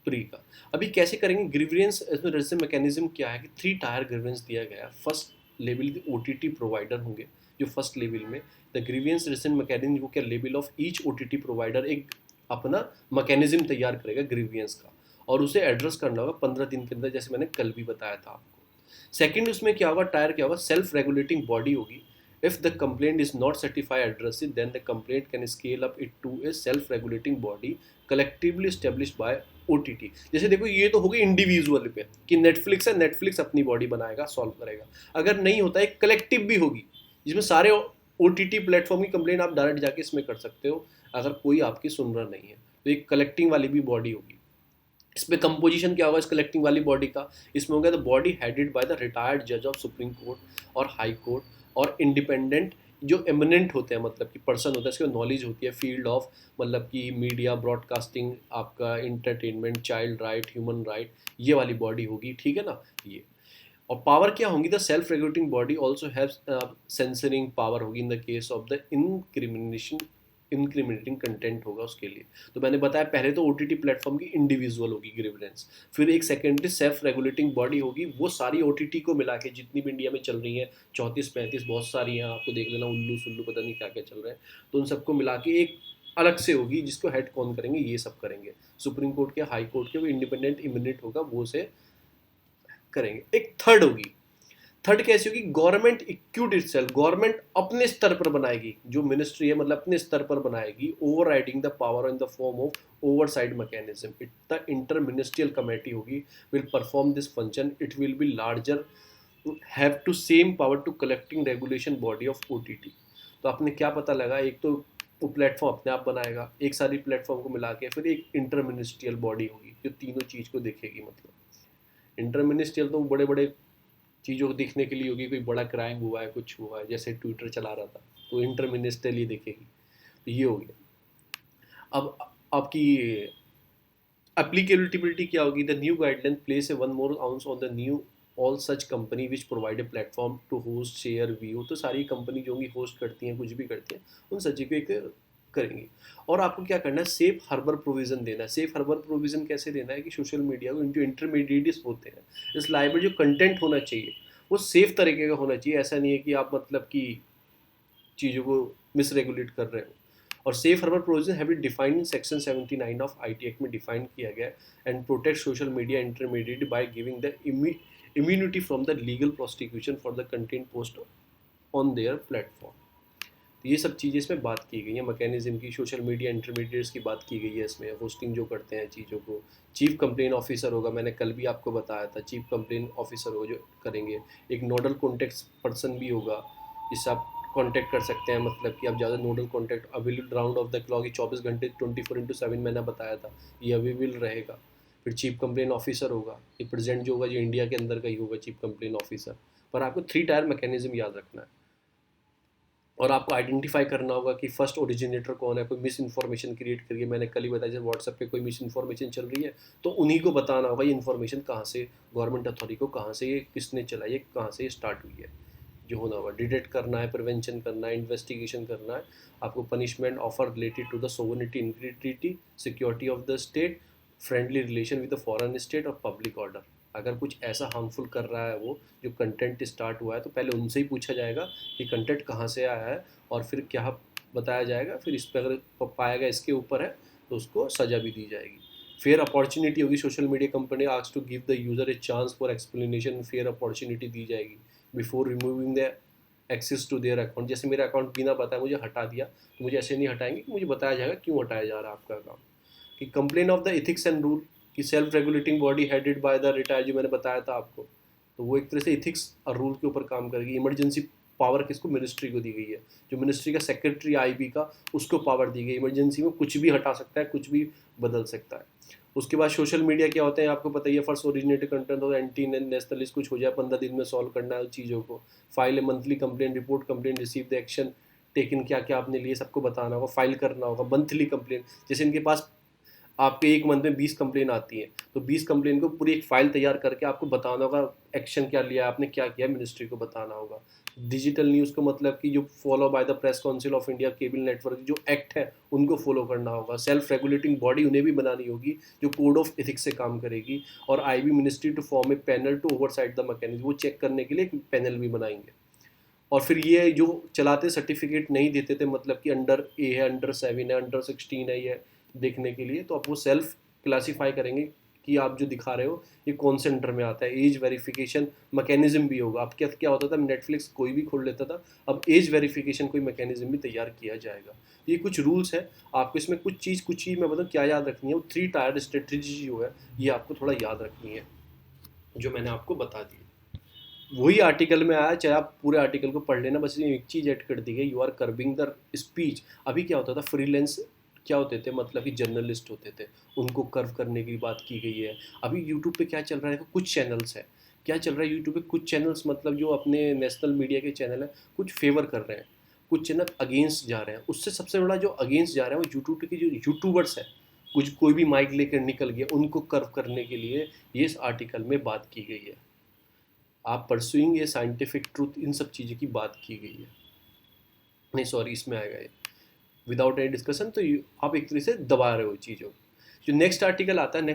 Speaker 1: प्री का। अभी कैसे करेंगे ग्रीवियंस, इसमें रजिस्टर मैकेनिज्म क्या है कि 3 टायर ग्रीवियंस दिया गया है। फर्स्ट लेवल के ओटीटी प्रोवाइडर होंगे जो फर्स्ट लेवल में, द ग्रीवियंस रजिस्टर मैकेनिज्म वो क्या, level of each OTT provider एक अपना मैकेनिज्म तैयार करेगा ग्रीवियंस का, और उसे एड्रेस करना होगा 15 दिन के अंदर, जैसे मैंने कल भी बताया था आपको। सेकंड उसमें क्या होगा, टायर क्या होगा, सेल्फ रेगुलेटिंग बॉडी होगी। If the complaint is not certified addressee, then the complaint can scale up it to a self-regulating body collectively established by OTT। जैसे देखो ये तो हो गई इंडिविजुअल पे कि नेटफ्लिक्स है, नेटफ्लिक्स अपनी बॉडी बनाएगा, सॉल्व करेगा। अगर नहीं होता है कलेक्टिव भी होगी जिसमें सारे ओटीटी प्लेटफॉर्म की कंप्लेंट आप डायरेक्ट जाके इसमें कर सकते हो, अगर कोई आपकी सुन रहा नहीं है तो एक कलेक्टिंग वाली भी बॉडी होगी। इसमें कंपोजिशन क्या होगा इस कलेक्टिंग वाली बॉडी का, इसमें होगा the body headed by the retired जज ऑफ सुप्रीम कोर्ट और हाई कोर्ट और इंडिपेंडेंट जो एमिनेंट होते हैं, मतलब कि पर्सन होता है, इसकी नॉलेज होती है फील्ड ऑफ, मतलब कि मीडिया, ब्रॉडकास्टिंग, आपका entertainment, child right, human right, ये वाली बॉडी होगी, ठीक है ना ये। और पावर क्या होंगी, the self regulating body also have censoring power होगी in the case of the incriminating content होगा उसके लिए। तो मैंने बताया पहले तो ओटीटी प्लेटफॉर्म की इंडिविजुअल होगी ग्रीवेंस, फिर एक सेकेंडरी सेल्फ रेगुलेटिंग बॉडी होगी, वो सारी ओटीटी को मिला के जितनी भी इंडिया में चल रही हैं 34-35 बहुत सारी हैं, आपको देख लेना, उल्लू सुल्लू पता नहीं क्या क्या चल रहा है, तो उन सबको मिला के एक अलग से होगी जिसको हेड कौन करेंगे, ये सब करेंगे सुप्रीम कोर्ट के, हाई कोर्ट के, वो इंडिपेंडेंट इमिनेंट होगा, वो से करेंगे। एक थर्ड होगी, थर्ड कैसी होगी, गवर्नमेंट इक्विट इटसेल्फ, गवर्नमेंट अपने स्तर पर बनाएगी, जो मिनिस्ट्री है मतलब अपने स्तर पर बनाएगी, overriding the power in the form of oversight mechanism. It the inter ministerial committee होगी, will perform this function, it will be larger, have to same power to collecting regulation body of OTT. तो आपने क्या पता लगा, एक तो वो platform अपने आप बनाएगा, एक सारी प्लेटफॉर्म को मिला के, फिर एक इंटर मिनिस्ट्रियल बॉडी होगी जो तीनों चीज़ को देखेगी। मतलब इंटर मिनिस्ट्रियल तो बड़े बड़े चीज़ों को देखने के लिए होगी, कोई बड़ा क्राइम हुआ है, कुछ हुआ है, जैसे ट्विटर चला रहा था तो इंटर मिनिस्ट्रियल ही देखेगी, तो ये हो गया। अब आपकी एप्लीकेबिलिटी क्या होगी, the new guideline place a one more onus on the new all such company which provide a platform to host share view, तो सारी कंपनी जो होंगी होस्ट करती हैं कुछ भी करती हैं उन सच को एक करेंगी। और आपको क्या करना है, सेफ हार्बर प्रोविजन देना है। सेफ हार्बर प्रोविजन कैसे देना है कि सोशल मीडिया को जो इंटरमीडिएट्स होते हैं इस लाइब्रेरी जो कंटेंट होना चाहिए वो सेफ तरीके का होना चाहिए। ऐसा नहीं है कि आप मतलब कि चीज़ों को मिसरेगुलेट कर रहे हो। और safe harbour provision have been defined in section 79 of IT act में डिफाइन किया गया and protect social media intermediate by giving the immunity from the legal prosecution for the content post on their platform. तो ये सब चीज़ें इसमें बात की गई है, मैकेनिज्म की, सोशल मीडिया इंटरमीडिएट्स की बात की गई है इसमें, होस्टिंग जो करते हैं चीज़ों को। चीफ कंप्लेन ऑफिसर होगा, मैंने कल भी आपको बताया था, चीफ कंप्लेन ऑफिसर होगा जो करेंगे। एक नोडल कॉन्टेक्ट पर्सन भी होगा जिससे आप कांटेक्ट कर सकते हैं, मतलब कि आप ज़्यादा nodal contact available round of the clock, 24 घंटे 24/7 मैंने बताया था ये अवेलेबल रहेगा। फिर चीफ कंप्लेन ऑफिसर होगा, ये प्रेजेंट जो होगा जो इंडिया के अंदर का ही होगा चीफ कंप्लेन ऑफिसर। पर आपको 3 टायर मैकेनिज्म याद रखना है और आपको आइडेंटिफाई करना होगा कि फर्स्ट ओरिजिनेटर कौन है। कोई मिस इन्फॉर्मेशन क्रिएट करिए, मैंने कल ही बताया जैसे व्हाट्सएप पे कोई मिस इन्फॉर्मेशन चल रही है तो उन्हीं को बताना होगा ये इन्फॉर्मेशन कहाँ से, गवर्नमेंट अथॉरिटी को कहाँ से, ये किसने चलाई है, कहाँ से ये स्टार्ट हुई है, जो होना होगा। डिटेक्ट करना है, प्रिवेंशन करना है, इन्वेस्टिगेशन करना है। आपको punishment offer related to the sovereignty, integrity, security of the state, friendly relation with the foreign state और पब्लिक ऑर्डर। अगर कुछ ऐसा हार्मफुल कर रहा है वो जो कंटेंट स्टार्ट हुआ है तो पहले उनसे ही पूछा जाएगा कि कंटेंट कहाँ से आया है और फिर क्या बताया जाएगा। फिर इस पर अगर पाएगा इसके ऊपर है तो उसको सज़ा भी दी जाएगी। फेयर अपॉर्चुनिटी होगी, social media company ask to give the user a chance for explanation, fair opportunity दी जाएगी before removing the access to their account. जैसे मेरा अकाउंट बिना बताया मुझे हटा दिया तो मुझे ऐसे नहीं हटाएंगे कि मुझे बताया जाएगा क्यों हटाया जा रहा है आपका अकाउंट। कि complain of the ethics and rule, कि self regulating body headed by the retire, जो मैंने बताया था आपको, तो वो एक तरह से इथिक्स और रूल के ऊपर काम करेगी। इमरजेंसी पावर किसको, मिनिस्ट्री को दी गई है, जो मिनिस्ट्री का सेक्रेटरी आईबी का उसको पावर दी गई। इमरजेंसी में कुछ भी हटा सकता है, कुछ भी बदल सकता है। उसके बाद सोशल मीडिया क्या होते हैं आपको पता ही है, फर्स्ट ओरिजिनेटेड कंटेंट हो, एंटी नेशनलिस्ट कुछ हो जाए 15 दिन में सॉल्व करना है चीज़ों को। File A monthly complain report, complain receive the action taken, क्या क्या आपने लिए सबको बताना होगा, फाइल करना होगा मंथली कंप्लेन। जैसे इनके पास आपके एक मंथ में 20 कंप्लेन आती है तो 20 कंप्लेन को पूरी एक फाइल तैयार करके आपको बताना होगा एक्शन क्या लिया आपने, क्या किया, मिनिस्ट्री को बताना होगा। डिजिटल न्यूज़ को मतलब कि जो follow by the press council of India, cable network जो एक्ट है उनको फॉलो करना होगा। सेल्फ रेगुलेटिंग बॉडी उन्हें भी बनानी होगी जो कोड ऑफ एथिक्स से काम करेगी। और IB ministry to form a panel to oversight the mechanism, वो चेक करने के लिए एक पैनल भी बनाएंगे। और फिर ये जो चलाते सर्टिफिकेट नहीं देते थे, मतलब कि अंडर ए है, अंडर 7 है, अंडर 16 है, ये देखने के लिए, तो अब वो सेल्फ क्लासीफाई करेंगे कि आप जो दिखा रहे हो ये कौन से अंडर में आता है। एज वेरिफिकेशन मैकेनिज्म भी होगा। अब क्या क्या होता था, नेटफ्लिक्स कोई भी खोल लेता था, अब एज वेरिफिकेशन कोई मैकेनिज्म भी तैयार किया जाएगा। ये कुछ रूल्स है, आपको इसमें कुछ चीज़ मैं बताऊँ क्या याद रखनी है, वो 3 टायर स्ट्रेटेजी जो है ये आपको थोड़ा याद रखनी है जो मैंने आपको बता दी। वही आर्टिकल में आया, चाहे आप पूरे आर्टिकल को पढ़ लेना, बस एक चीज़ ऐड कर दी गई, you are curbing the speech. अभी क्या होता था, फ्रीलांस क्या होते थे, मतलब कि जर्नलिस्ट होते थे, उनको कर्व करने की बात की गई है। अभी यूट्यूब पे क्या चल रहा है, कुछ चैनल्स है, क्या चल रहा है यूट्यूब पे, कुछ चैनल्स मतलब जो अपने नेशनल मीडिया के चैनल हैं कुछ फेवर कर रहे हैं, कुछ चैनल अगेंस्ट जा रहे हैं। उससे सबसे बड़ा जो अगेंस्ट जा रहे हैं वो यूट्यूब के जो यूट्यूबर्स हैं, कुछ कोई भी माइक लेकर निकल गया, उनको कर्व करने के लिए ये इस आर्टिकल में बात की गई है। आप परसुइंग ये साइंटिफिक ट्रूथ, इन सब चीज़ों की बात की गई है। नहीं सॉरी, इसमें आएगा ये विदाउट एनी डिस्कशन, तो आप एक तरह से दबा रहे हो चीज़ों। जो नेक्स्ट आर्टिकल आता है,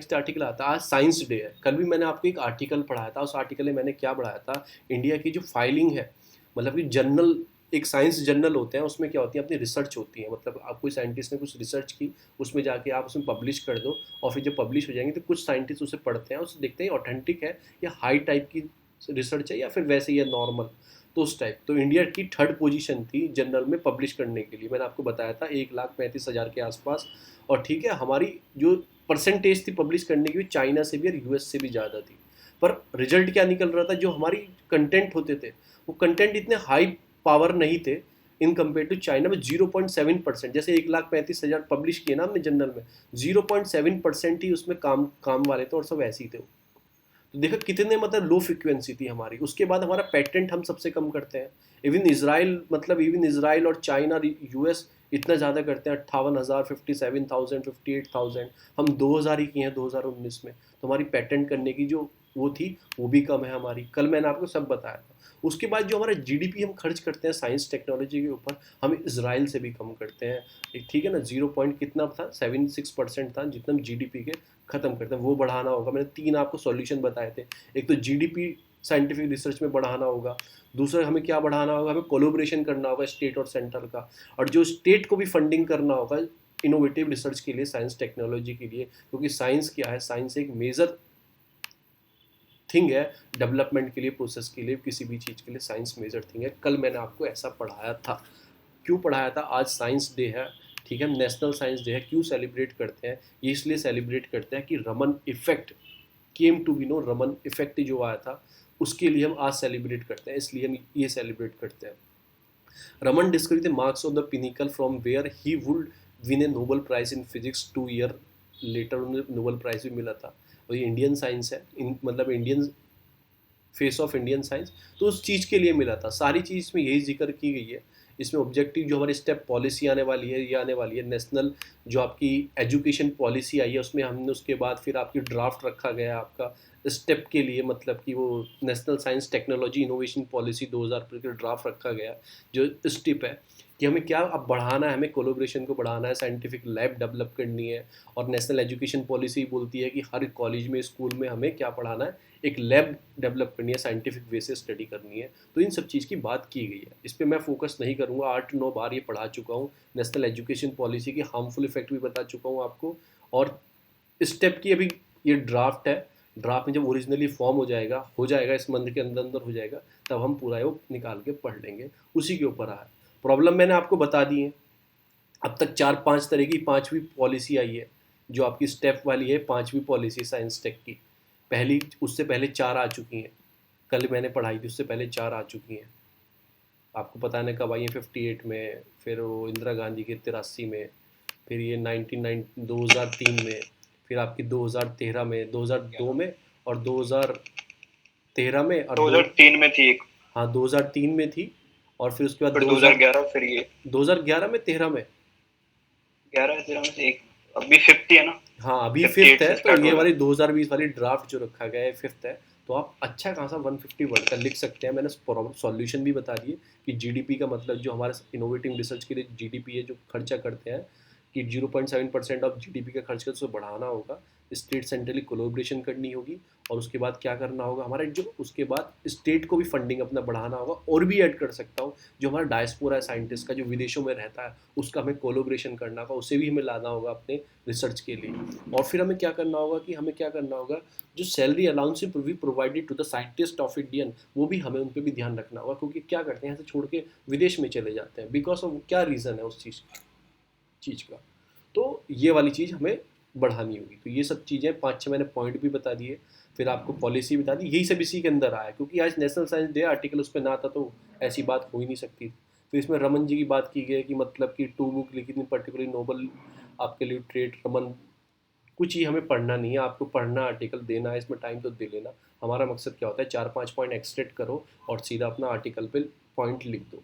Speaker 1: आज साइंस डे है। कल भी मैंने आपको एक आर्टिकल पढ़ाया था, उस आर्टिकल में मैंने क्या पढ़ाया था, इंडिया की जो फाइलिंग है, मतलब कि जर्नल, एक साइंस जर्नल होते हैं, उसमें क्या होती है, अपनी रिसर्च होती है, मतलब आप कोई साइंटिस्ट ने कुछ रिसर्च की, उसमें जाके आप उसमें पब्लिश कर दो, और फिर जब पब्लिश हो जाएंगे तो कुछ साइंटिस्ट उसे पढ़ते हैं, उसे देखते हैं ऑथेंटिक है या हाई टाइप की रिसर्च है या फिर वैसे ही है नॉर्मल, तो उस टाइप। तो इंडिया की 3rd पोजीशन थी जर्नल में पब्लिश करने के लिए, मैंने आपको बताया था 1,35,000 के आसपास। और ठीक है, हमारी जो परसेंटेज थी पब्लिश करने की, चाइना से भी और यूएस से भी ज़्यादा थी। पर रिजल्ट क्या निकल रहा था, जो हमारी कंटेंट होते थे वो कंटेंट इतने हाई पावर नहीं थे इन कम्पेयर टू चाइना में। 0.7%, जैसे 1,35,000 पब्लिश किए ना हमने जर्नल में, 0.7% ही उसमें काम वाले थे और सब ऐसे ही थे। तो देखो कितने मतलब लो फ्रिक्वेंसी थी हमारी। उसके बाद हमारा पेटेंट हम सबसे कम करते हैं। इवन इसराइल और चाइना, यूएस इतना ज़्यादा करते हैं, 58,000, 57,000, 58,000। हम 2,000 ही किए हैं 2019 में। तो हमारी पेटेंट करने की जो वो थी, वो भी कम है हमारी, कल मैंने आपको सब बताया था। उसके बाद जो हमारा जीडीपी हम खर्च करते हैं साइंस टेक्नोलॉजी के ऊपर, हम इसराइल से भी कम करते हैं। एक ठीक है ना, 0 पॉइंट कितना था, 76% था जितना हम जीडीपी के ख़त्म करते हैं, वो बढ़ाना होगा। मैंने 3 आपको सॉल्यूशन बताए थे। एक तो जीडीपी साइंटिफिक रिसर्च में बढ़ाना होगा, दूसरा हमें क्या बढ़ाना होगा, हमें कोलोब्रेशन करना होगा स्टेट और सेंट्रल का, और जो स्टेट को भी फंडिंग करना होगा इनोवेटिव रिसर्च के लिए, साइंस टेक्नोलॉजी के लिए, क्योंकि साइंस क्या है, साइंस एक मेजर थिंग है डेवलपमेंट के लिए, प्रोसेस के लिए, किसी भी चीज़ के लिए साइंस मेजर थिंग है। कल मैंने आपको ऐसा पढ़ाया था। क्यों पढ़ाया था, आज साइंस डे है, ठीक है, नेशनल साइंस डे है। क्यों सेलिब्रेट करते हैं, ये इसलिए सेलिब्रेट करते हैं कि Raman effect came to be known, Raman effect जो आया था उसके लिए हम आज सेलिब्रेट करते हैं, इसलिए हम ये सेलिब्रेट करते हैं। Raman discovery the marks of the pinnacle from where he would win a Nobel prize in physics 2 year later, उन्हें नोबल प्राइज भी मिला था। और ये इंडियन साइंस है, मतलब Indian face of Indian science, तो उस चीज़ के लिए मिला था। सारी चीज़ में यही जिक्र की गई है। इसमें ऑब्जेक्टिव जो हमारी स्टेप पॉलिसी आने वाली है, ये आने वाली है नेशनल, जो आपकी एजुकेशन पॉलिसी आई है उसमें हमने उसके बाद फिर आपकी ड्राफ्ट रखा गया आपका स्टेप के लिए, मतलब कि वो national science technology innovation policy 2000 पर ड्राफ्ट रखा गया। जो स्टेप है कि हमें क्या अब बढ़ाना है, हमें कोलोब्रेशन को बढ़ाना है, साइंटिफिक लैब डेवलप करनी है। और नेशनल एजुकेशन पॉलिसी बोलती है कि हर कॉलेज में, स्कूल में हमें क्या पढ़ाना है, एक लैब डेवलप करनी है, साइंटिफिक वे से स्टडी करनी है। तो इन सब चीज़ की बात की गई है, इस पर मैं फोकस नहीं करूँगा। 8-9 बार ये पढ़ा चुका हूँ। नेशनल एजुकेशन पॉलिसी की हार्मफुल इफेक्ट भी बता चुका हूँ आपको। और स्टेप की अभी ये ड्राफ्ट है, ड्राफ्ट में जब ओरिजिनली फॉर्म हो जाएगा इस मंथ के अंदर अंदर हो जाएगा, तब हम पूरा वो निकाल के पढ़ लेंगे। उसी के ऊपर आया। प्रॉब्लम मैंने आपको बता दी है। अब तक 4-5 तरह की 5वीं पॉलिसी आई है, जो आपकी स्टेप वाली है 5वीं पॉलिसी साइंस टेक की। पहली, उससे पहले 4 आ चुकी हैं, कल मैंने पढ़ाई थी, उससे पहले 4 आ चुकी हैं। आपको पता है ना कब आई है, 58 में, फिर वो इंदिरा गांधी के 83 में, फिर ये 2003 में, फिर आपकी 2013 में, 2002 में, और 2013 में, और दो
Speaker 2: 2003 में थी एक,
Speaker 1: हाँ 2003 में थी। और फिर उसके बाद
Speaker 2: फिर 2011, फिर ये
Speaker 1: 2011 में, 13 में,
Speaker 2: 11-13 में से एक, अभी 50 है ना,
Speaker 1: हाँ अभी
Speaker 2: 58
Speaker 1: फिफ्थ है।
Speaker 2: से
Speaker 1: तो
Speaker 2: स्टार्ट हो
Speaker 1: ये
Speaker 2: रहा
Speaker 1: वाली
Speaker 2: है।
Speaker 1: 2020 वाली ड्राफ्ट जो रखा गया है फिफ्थ है। तो आप अच्छा खासा 150 वर्ड का लिख सकते हैं। मैंने सॉल्यूशन भी बता दिए कि जीडीपी का मतलब, जो हमारे इनोवेटिव रिसर्च के लिए जीडीपी है जो खर्चा करते हैं, कि 0.7% ऑफ जीडीपी का खर्च कर उसे बढ़ाना होगा, स्टेट सेंट्रली कोलोब्रेशन करनी होगी। और उसके बाद क्या करना होगा हमारे, जो उसके बाद स्टेट को भी फंडिंग अपना बढ़ाना होगा। और भी ऐड कर सकता हूँ, जो हमारा डायस्पोरा है साइंटिस्ट का, जो विदेशों में रहता है, उसका हमें कोलोब्रेशन करना होगा, उसे भी हमें लाना होगा अपने रिसर्च के लिए। और फिर हमें क्या करना होगा, कि हमें क्या करना होगा, जो सैलरी अलाउंस भी provided to the scientist of Indian, वो भी हमें उन पर भी ध्यान रखना होगा। क्योंकि क्या करते हैं, यहाँ से छोड़ के विदेश में चले जाते हैं, बिकॉज ऑफ क्या रीज़न है उस चीज़ का। तो ये वाली चीज़ हमें बढ़ानी होगी। तो ये सब चीज़ें 5-6 मैंने पॉइंट भी बता दिए, फिर आपको पॉलिसी बता दी, यही सब इसी के अंदर आया। क्योंकि आज नेशनल साइंस डे, आर्टिकल उस पर ना आता तो ऐसी बात हो ही नहीं सकती। फिर इसमें रमन जी की बात की गई कि मतलब कि 2 बुक लिखी थी पर्टिकुलरली नोबल आपके लिए ट्रेड रमन। कुछ ही हमें पढ़ना नहीं है, आपको पढ़ना आर्टिकल देना है, इसमें टाइम तो दे लेना। हमारा मकसद क्या होता है, 4-5 पॉइंट एक्सट्रैक्ट करो और सीधा अपना आर्टिकल पे पॉइंट लिख दो।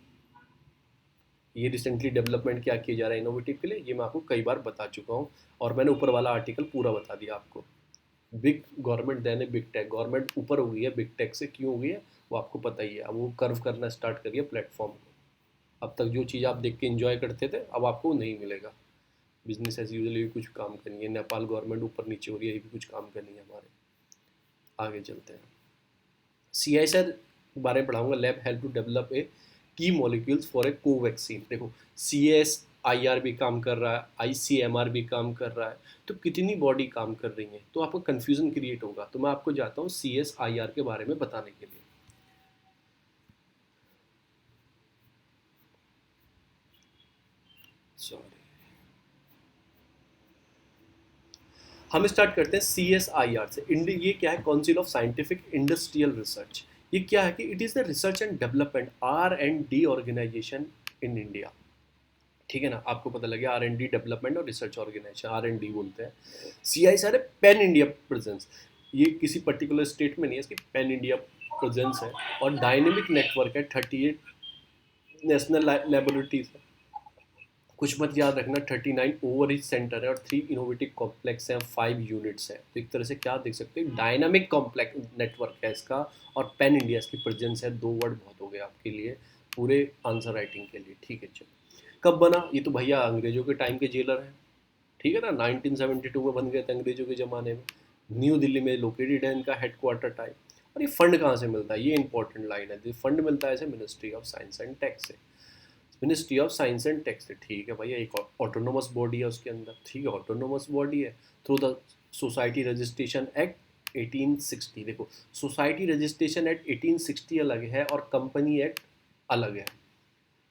Speaker 1: ये रिसेंटली डेवलपमेंट क्या किया जा रहा है इनोवेटिव के लिए, ये मैं आपको कई बार बता चुका हूँ। और मैंने ऊपर वाला आर्टिकल पूरा बता दिया आपको। Big government than a big tech, government ऊपर हो गई है बिग टेक से, क्यों हो गई है वो आपको पता ही है। अब वो कर्व करना स्टार्ट करिए प्लेटफॉर्म को। अब तक जो चीज़ आप देख के इंजॉय करते थे, अब आपको नहीं मिलेगा। बिजनेस एज यूजली भी कुछ काम करनी है, नेपाल गवर्नमेंट ऊपर नीचे हो रही है, ये भी कुछ काम करनी है हमारे। आगे चलते हैं। CISR बारे में पढ़ाऊंगा, lab help to develop a key molecules for a Covaxin. देखो CSIR भी काम कर रहा है, ICMR भी काम कर रहा है, तो कितनी बॉडी काम कर रही है, तो आपको कन्फ्यूज़न क्रिएट होगा। तो मैं आपको जाता हूँ CSIR के बारे में बताने के लिए। सॉरी, हम स्टार्ट करते हैं CSIR से। ये क्या है, council of scientific industrial research. ये क्या है कि it is the research and development R&D organisation in India. ठीक है ना, आपको पता लगे R&D डेवलपमेंट और रिसर्च ऑर्गेनाइजेशन, R&D बोलते हैं। CISR है पैन इंडिया प्रेजेंस। ये किसी पर्टिकुलर स्टेट में नहीं है, इसकी पैन इंडिया प्रेजेंस है। और डायनेमिक नेटवर्क है, 38 नेशनल लेबोरेटरीज है, कुछ मत याद रखना, 39 ओवररीच सेंटर है और 3 इनोवेटिव कॉम्प्लेक्स हैं, 5 यूनिट्स हैं। तो एक तरह से क्या देख सकते हैं, डायनामिक कॉम्प्लेक्स नेटवर्क है इसका, और पैन इंडिया इसकी प्रेजेंस है। 2 वर्ड बहुत हो गए आपके लिए पूरे आंसर राइटिंग के लिए, ठीक है। चलो, कब बना ये, तो भैया अंग्रेजों के टाइम के जेलर हैं, ठीक है ना, 1972 में बन गए थे अंग्रेजों के ज़माने में। न्यू दिल्ली में लोकेटेड है इनका हेडक्वार्टर टाइप। और ये फंड कहाँ से मिलता है, ये इंपॉर्टेंट लाइन है। फंड मिलता है इसे ministry of science and tech से, ministry of science and tech से, ठीक है भैया। एक ऑटोनोमस बॉडी है उसके अंदर, ठीक है, ऑटोनोमस बॉडी है through the society registration act 1860। देखो, सोसाइटी रजिस्ट्रेशन एक्ट 1860 अलग है और कंपनी एक्ट अलग है,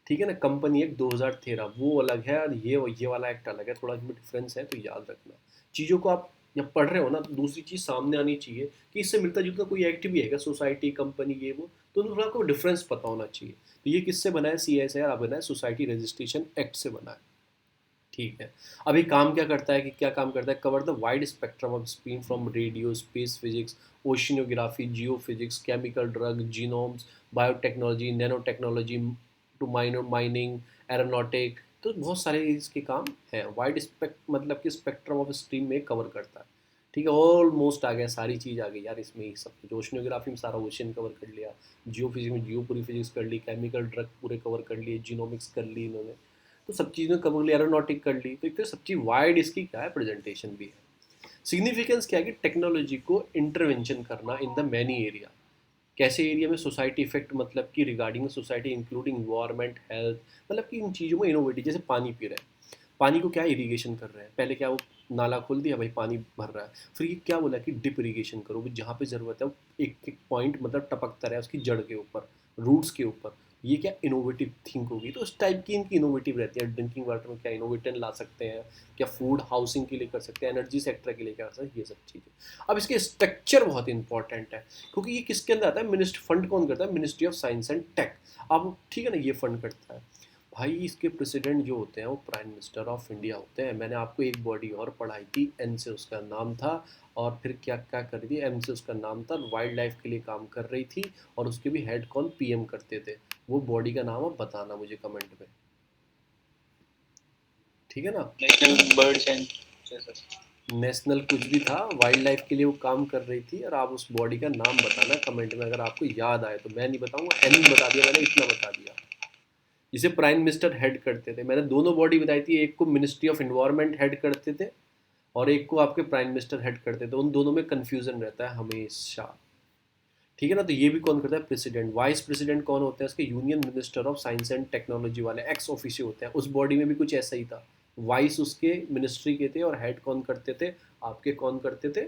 Speaker 1: ठीक है ना। कंपनी एक्ट 2013 वो अलग है और ये वाला एक्ट अलग है, थोड़ा इसमें डिफरेंस है, तो याद रखना चीज़ों को। आप जब पढ़ रहे हो ना, तो दूसरी चीज़ सामने आनी चाहिए कि इससे मिलता जुलता कोई एक्ट भी है क्या, सोसाइटी कंपनी ये वो, तो थोड़ा आपको डिफरेंस पता होना चाहिए। तो ये किससे बना है, CSIR बना है, सोसाइटी रजिस्ट्रेशन एक्ट से बना है, ठीक है। अभी काम क्या करता है, कि क्या काम करता है, cover the wide spectrum of screen from radio, space physics, oceanography, geo physics, chemical, drug, genomes, biotechnology, nano technology, to mining, aeronautic. तो बहुत सारे इसके काम हैं। वाइड स्पेक्ट मतलब कि स्पेक्ट्रम ऑफ स्ट्रीम में कवर करता है, ठीक है। ऑलमोस्ट आ गया, सारी चीज़ आ गई यार इसमें, ही सब कुछ। ओशनोग्राफी में सारा ओशन कवर कर लिया, जियो फिजिक्स में जियो पूरी फिजिक्स कर ली, केमिकल ड्रग पूरे कवर कर लिए, जीनोमिक्स कर ली इन्होंने, तो सब चीज़ें कवर ली, एरोनॉटिक कर ली। तो एक तो सब चीज़ वाइड इसकी क्या है, प्रेजेंटेशन भी है। सिग्निफिकेंस क्या है, कि टेक्नोलॉजी को इंटरवेंशन करना इन द मैनी एरिया। कैसे एरिया में, सोसाइटी इफेक्ट मतलब कि regarding society including environment, health, मतलब कि इन चीज़ों में इनोवेटिव। जैसे पानी पी रहे हैं, पानी को क्या इरीगेशन कर रहे हैं, पहले क्या वो नाला खोल दिया भाई पानी भर रहा है, फिर ये क्या बोला कि डिप इरीगेशन करो, जहाँ पे ज़रूरत है वो एक एक पॉइंट मतलब टपकता रहे उसकी जड़ के ऊपर, रूट्स के ऊपर। ये क्या इनोवेटिव थिंक होगी, तो उस टाइप की इनकी इनोवेटिव रहती है। ड्रिंकिंग वाटर में क्या इनोवेशन ला सकते हैं, क्या फूड हाउसिंग के लिए कर सकते हैं, एनर्जी सेक्टर के लिए क्या कर सकते हैं, ये सब चीज़ें। अब इसके स्ट्रक्चर बहुत इंपॉर्टेंट है, क्योंकि ये किसके अंदर आता है, मिनिस्ट्री फंड कौन करता है, ministry of science and tech. अब ठीक है ना, ये फंड करता है भाई। इसके प्रेसिडेंट जो होते हैं वो प्राइम मिनिस्टर ऑफ इंडिया होते हैं। मैंने आपको एक बॉडी और पढ़ाई थी, एन से उसका नाम था, और फिर क्या क्या कर रही थी, एम से उसका नाम था, वाइल्ड लाइफ के लिए काम कर रही थी, और उसके भी हेड कौन, PM करते थे। वो बॉडी का नाम आप बताना मुझे कमेंट में, ठीक है ना।
Speaker 2: नेशनल बर्ड्स एंड
Speaker 1: नेशनल कुछ भी था, वाइल्ड लाइफ के लिए वो काम कर रही थी, और आप उस बॉडी का नाम बताना कमेंट में, अगर आपको याद आए तो। मैं नहीं बताऊंगा, एन बता दिया मैंने, इतना बता दिया। जिसे प्राइम मिनिस्टर हेड करते थे, मैंने दोनों बॉडी बताई थी, एक को मिनिस्ट्री ऑफ एनवायरनमेंट हेड करते थे और एक को आपके प्राइम मिनिस्टर हेड करते थे। उन दोनों में कंफ्यूजन रहता है हमेशा, ठीक है ना। तो ये भी कौन करता है, प्रेसिडेंट। वाइस प्रेसिडेंट कौन होते हैं इसके, union minister of science and technology वाले, एक्स ऑफिशियो होते हैं। उस बॉडी में भी कुछ ऐसा ही था, वाइस उसके मिनिस्ट्री के थे और हेड कौन करते थे, आपके कौन करते थे,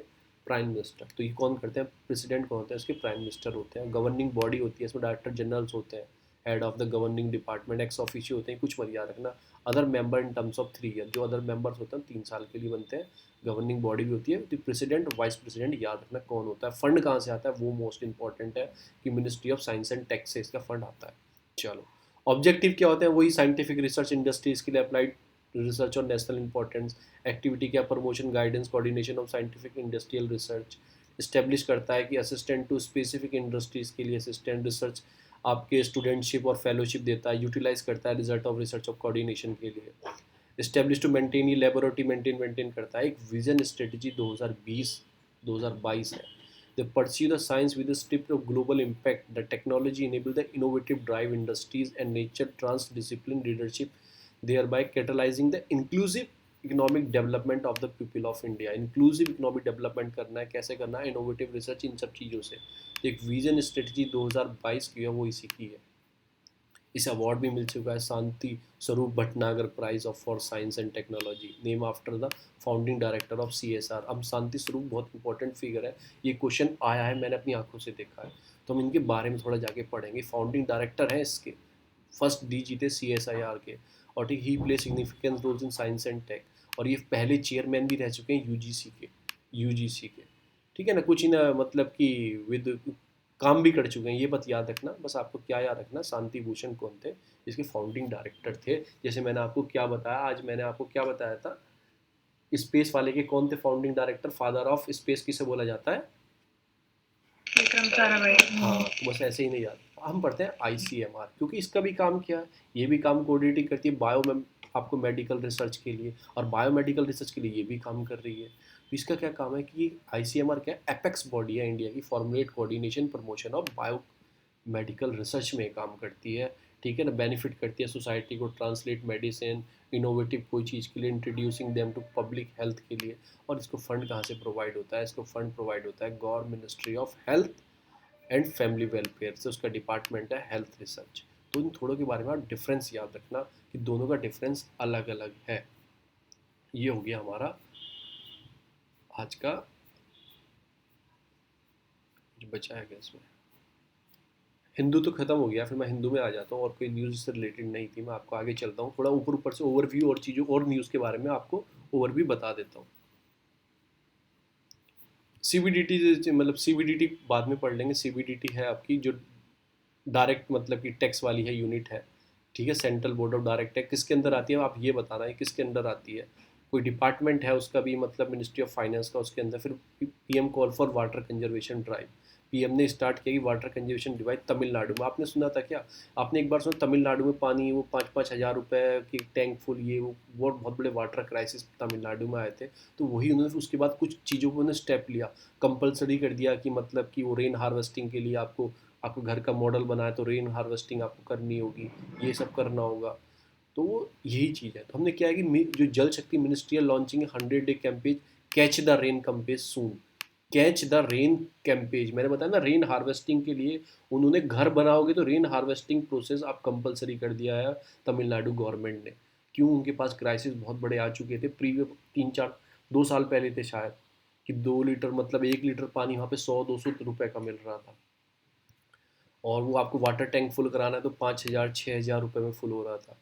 Speaker 1: प्राइम मिनिस्टर। तो ये कौन करते हैं, प्रेसिडेंट कौन होते हैं, इसके प्राइम मिनिस्टर होते हैं। गवर्निंग बॉडी होती है, इसमें डायरेक्टर जनरल्स होते हैं, head of the governing department, ex officio होते हैं। कुछ मत याद रखना। Other member in terms of 3 year, जो अदर मेंबर्स होते हैं 3 साल के लिए बनते हैं। गवर्निंग बॉडी भी होती है। तो प्रेसिडेंट, वाइस प्रेसिडेंट याद रखना कौन होता है। फंड कहाँ से आता है, वो मोस्ट इंपॉर्टेंट है, कि ministry of science and tech से इसका फंड आता है। चलो, ऑब्जेक्टिव क्या होते हैं, वही साइंटिफिक रिसर्च इंडस्ट्रीज के लिए अप्लाइड रिसर्च और नेशनल इंपॉर्टेंस। एक्टिविटी क्या, promotion, guidance, coordination of scientific industrial research. Establish करता है कि असिस्टेंट टू स्पेसिफिक इंडस्ट्रीज के लिए असिस्टेंट रिसर्च आपके स्टूडेंटशिप और फेलोशिप देता है। यूटिलाइज करता है result of research of coordination के लिए। इस्टेब्लिश टू मेंटेन, ये लेबोरेटरी मेंटेन करता है। एक विजन स्ट्रेटजी 2020-2022 है। They pursue the science with a spirit of global impact. The technology enable the innovative drive industries and nature transdiscipline leadership, thereby catalyzing the inclusive economic development of the people of India. Inclusive economic development करना है, कैसे करना है, innovative research, इन सब चीज़ों से। एक vision strategy 2022 की है, वो इसी की है। इसे अवार्ड भी मिल चुका है, Shanti Swarup Bhatnagar prize of for science and technology, name after the founding director of CSR। अब शांति स्वरूप बहुत इंपॉर्टेंट फिगर है, ये क्वेश्चन आया है, मैंने अपनी आंखों से देखा है, तो हम इनके बारे में थोड़ा जाके पढ़ेंगे। फाउंडिंग डायरेक्टर हैं इसके, फर्स्ट डी जीते CSIR के, और ठीक, ही play significant roles in science and tech, और ये पहले चेयरमैन भी रह चुके हैं यूजीसी के, ठीक है ना। कुछ इन मतलब कि विद काम भी कर चुके हैं, ये बात याद रखना। बस आपको क्या याद रखना, शांति भूषण कौन थे, इसके फाउंडिंग डायरेक्टर थे। जैसे मैंने आपको क्या बताया, आज मैंने आपको क्या बताया था, स्पेस वाले के कौन थे founding director, father of space किसे बोला जाता है,
Speaker 3: विक्रम साराभाई।
Speaker 1: हाँ, तो बस ऐसे ही नहीं याद। हम पढ़ते हैं ICMR, क्योंकि इसका भी काम क्या है, ये भी काम कोऑर्डिनेटिंग करती है। आपको मेडिकल रिसर्च के लिए, और बायोमेडिकल रिसर्च के लिए ये भी काम कर रही है। तो इसका क्या काम है कि ICMR क्या है, एपेक्स बॉडी है इंडिया की, formulate coordination promotion of bio medical research में काम करती है। ठीक है ना, बेनिफिट करती है सोसाइटी को, ट्रांसलेट मेडिसिन इनोवेटिव कोई चीज़ के लिए, introducing them to public health के लिए। और इसको फंड कहाँ से प्रोवाइड होता है, इसको फंड प्रोवाइड होता है government ministry of health and family welfare से, उसका डिपार्टमेंट है हेल्थ रिसर्च। तो इन थोड़ों के बारे में आप डिफरेंस याद रखना कि दोनों का डिफरेंस अलग अलग है। ये हो गया हमारा आज का जो बचा है इसमें। हिंदू तो खत्म हो गया, फिर मैं हिंदू में आ जाता हूँ, और कोई न्यूज़ से रिलेटेड नहीं थी, मैं आपको आगे चलता हूँ, थोड़ा ऊपर ऊपर से ओवरव्यू और चीज़ों और न्यूज़ के बारे में आपको ओवरव्यू बता देता हूँ। CBDT मतलब CBDT बाद में पढ़ लेंगे। CBDT है आपकी जो डायरेक्ट मतलब कि टैक्स वाली है यूनिट है। ठीक है, central board of direct tax किसके अंदर आती है, आप ये बताना है किसके अंदर आती है। कोई डिपार्टमेंट है उसका भी, मतलब मिनिस्ट्री ऑफ फाइनेंस का उसके अंदर। फिर PM call for water conservation drive, PM ने स्टार्ट किया कि वाटर कंजर्वेशन ड्राइव तमिलनाडु में। आपने सुना था क्या, आपने एक बार सुना तमिलनाडु में पानी वो 5-5 हज़ार रुपए की टैंक फुल, ये वो बहुत बड़े वाटर क्राइसिस तमिलनाडु में आए थे। तो वही उन्होंने उसके बाद कुछ चीज़ों को उन्होंने स्टेप लिया, कंपलसरी कर दिया कि मतलब कि वो रेन हार्वेस्टिंग के लिए आपको घर का मॉडल बनाए तो रेन हार्वेस्टिंग आपको करनी होगी, ये सब करना होगा। तो वो यही चीज़ है। तो हमने क्या है कि जो जल शक्ति मिनिस्ट्री है launching 100 day campaign catch the rain campaign soon. Catch the rain campaign, मैंने बताया ना रेन हार्वेस्टिंग के लिए उन्होंने घर बनाओगे तो रेन हार्वेस्टिंग प्रोसेस आप कंपलसरी कर दिया है तमिलनाडु गवर्नमेंट ने। क्यों, उनके पास क्राइसिस बहुत बड़े आ चुके थे प्रीवियस 3-4-2 साल पहले थे शायद, कि 2 लीटर मतलब 1 लीटर पानी वहाँ पे 100-200 रुपए का मिल रहा था, और वो आपको वाटर टैंक फुल कराना है तो 5,000-6,000 रुपये में फुल हो रहा था।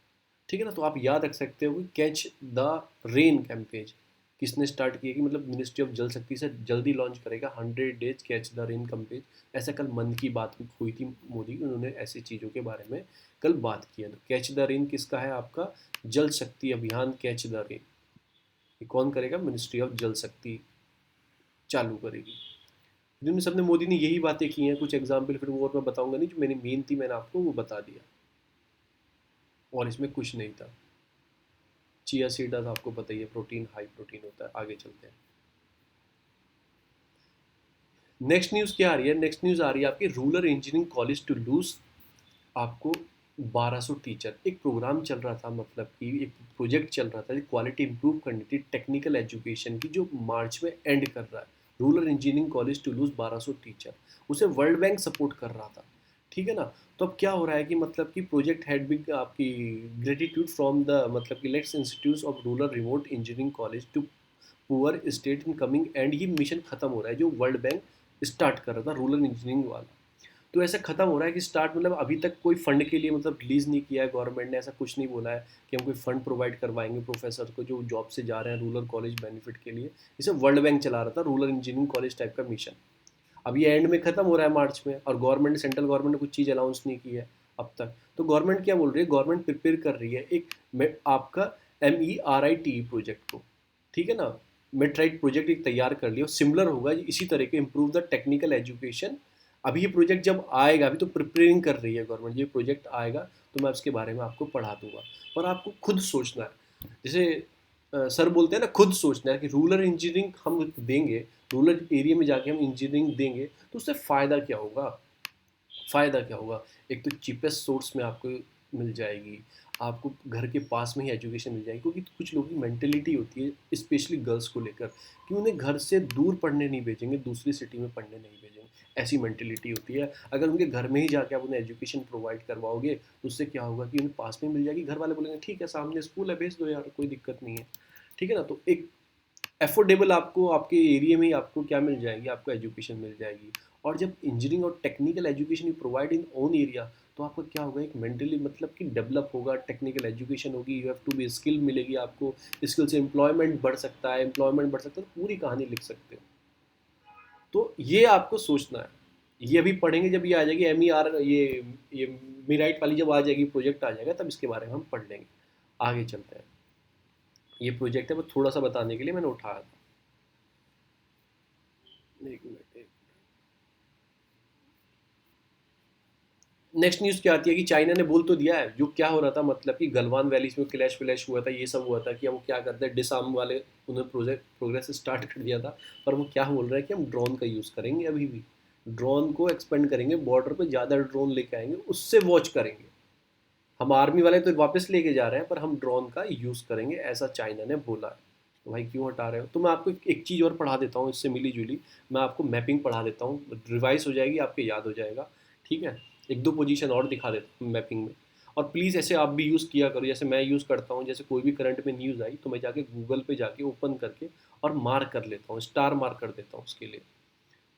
Speaker 1: ठीक है ना, तो आप याद रख सकते हो कि कैच द रेन कैंपेज किसने स्टार्ट किया, कि मतलब मिनिस्ट्री ऑफ जल शक्ति से जल्दी लॉन्च करेगा 100 डेज कैच द रेन कैंपेज। ऐसा कल मन की बात हुई थी मोदी, उन्होंने ऐसी चीज़ों के बारे में कल बात की है। तो कैच द रेन किसका है, आपका जल शक्ति अभियान कैच द रेन। ये कौन करेगा, मिनिस्ट्री ऑफ जल शक्ति चालू करेगी। जिनमें सबने मोदी ने यही बातें की हैं, कुछ एग्जाम्पल फिर वो और मैं बताऊंगा नहीं, जो मैंने मेन थी मैंने आपको वो बता दिया, और इसमें कुछ नहीं था। चिया सीड्स आपको पता ही है, प्रोटीन हाई प्रोटीन होता है। आगे चलते हैं, नेक्स्ट न्यूज़ क्या आ रही है। नेक्स्ट न्यूज़ आ रही है आपकी rural engineering college to lose आपको 1200 टीचर। एक प्रोग्राम चल रहा था, मतलब कि एक प्रोजेक्ट चल रहा था क्वालिटी इंप्रूव करनी थी टेक्निकल एजुकेशन की, जो मार्च में एंड कर रहा है। Rural engineering college to lose 1200 teacher, उसे वर्ल्ड बैंक सपोर्ट कर रहा था। ठीक है ना, तो अब क्या हो रहा है कि मतलब कि प्रोजेक्ट हैड भी आपकी ग्रेटिट्यूड फ्रॉम द मतलब कि let's institute of rural remote engineering college to poor state in coming end. ये मिशन खत्म हो रहा है जो वर्ल्ड बैंक स्टार्ट कर रहा था रूरल इंजीनियरिंग वाला। तो ऐसा खत्म हो रहा है कि स्टार्ट मतलब अभी तक कोई फंड के लिए मतलब रिलीज़ नहीं किया है गवर्नमेंट ने, ऐसा कुछ नहीं बोला है कि हम कोई फंड प्रोवाइड करवाएंगे प्रोफेसर को जो जॉब से जा रहे हैं रूरल कॉलेज बेनिफिट के लिए। इसे वर्ल्ड बैंक चला रहा था रूरल इंजीनियरिंग कॉलेज टाइप का मिशन। अब ये एंड में खत्म हो रहा है मार्च में, और गवर्नमेंट सेंट्रल गवर्नमेंट ने कुछ चीज़ अनाउंस नहीं की है अब तक। तो गवर्नमेंट क्या बोल रही है, गवर्नमेंट प्रिपेयर कर रही है एक आपका MERIT प्रोजेक्ट को। ठीक है ना, मेट्राइट प्रोजेक्ट एक तैयार कर लिया, सिमिलर होगा इसी तरह के इम्प्रूव द टेक्निकल एजुकेशन। अभी ये प्रोजेक्ट जब आएगा, अभी तो प्रिपेयरिंग कर रही है गवर्नमेंट, ये प्रोजेक्ट आएगा तो मैं उसके बारे में आपको पढ़ा दूंगा। पर आपको खुद सोचना है, जैसे सर बोलते हैं ना, खुद सोचना है कि रूरल इंजीनियरिंग हम देंगे, रूरल एरिया में जाके हम इंजीनियरिंग देंगे तो उससे फ़ायदा क्या होगा। फ़ायदा क्या होगा, एक तो चीपेस्ट सोर्स में आपको मिल जाएगी, आपको घर के पास में ही एजुकेशन मिल जाएगी। क्योंकि कुछ लोगों की मेंटेलिटी होती है स्पेशली गर्ल्स को लेकर कि उन्हें घर से दूर पढ़ने नहीं भेजेंगे, दूसरी सिटी में पढ़ने नहीं भेजेंगे, ऐसी मेंटेलिटी होती है। अगर उनके घर में ही जाके आप उन्हें एजुकेशन प्रोवाइड करवाओगे तो उससे क्या होगा कि उन्हें पास में मिल जाएगी, घर वाले बोलेंगे ठीक है सामने स्कूल है भेज दो यार, कोई दिक्कत नहीं है। ठीक है ना, तो एक अफोर्डेबल आपको आपके एरिया में ही आपको क्या मिल जाएगी, आपको एजुकेशन मिल जाएगी। और जब इंजीनियरिंग और technical education you provide in own area तो आपका क्या होगा, एक मेंटली मतलब कि डेवलप होगा, टेक्निकल एजुकेशन होगी, you have to be skill मिलेगी आपको, स्किल से एम्प्लॉयमेंट बढ़ सकता है, एम्प्लॉयमेंट बढ़ सकता है, तो पूरी कहानी लिख सकते हो। तो ये आपको सोचना है, ये अभी पढ़ेंगे जब ये आ जाएगी MER, ये मीराइट वाली जब आ जाएगी प्रोजेक्ट आ जाएगा तब इसके बारे में हम पढ़ लेंगे। आगे चलते हैं, ये प्रोजेक्ट है वो थोड़ा सा बताने के लिए मैंने उठाया था। एक मिनट नेक्स्ट न्यूज़ क्या आती है कि चाइना ने बोल तो दिया है जो क्या हो रहा था, मतलब कि गलवान वैली में क्लैश व्लैश हुआ था, ये सब हुआ था कि हम क्या करते हैं डिसआर्म वाले, उन्होंने प्रोजेक्ट प्रोग्रेस स्टार्ट कर दिया था। पर वो क्या बोल रहे हैं कि हम ड्रोन का यूज़ करेंगे, अभी भी ड्रोन को एक्सपेंड करेंगे, बॉर्डर पे ज़्यादा ड्रोन लेके आएंगे, उससे वॉच करेंगे। हम आर्मी वाले तो वापस लेके जा रहे हैं पर हम ड्रोन का यूज़ करेंगे, ऐसा चाइना ने बोला है। तो भाई क्यों हटा रहे हो? तो मैं आपको एक चीज़ और पढ़ा देता हूँ इससे मिली जुली, मैं आपको मैपिंग पढ़ा देता हूँ, रिवाइज हो जाएगी, आपके याद हो जाएगा। ठीक है, एक दो पोजीशन और दिखा देता हूँ मैपिंग में। और प्लीज़ ऐसे आप भी यूज़ किया करो जैसे मैं यूज़ करता हूँ। जैसे कोई भी करंट में न्यूज़ आई तो मैं जाके गूगल पे जाके ओपन करके और मार्क कर लेता हूँ, स्टार मार्क कर देता हूँ उसके लिए।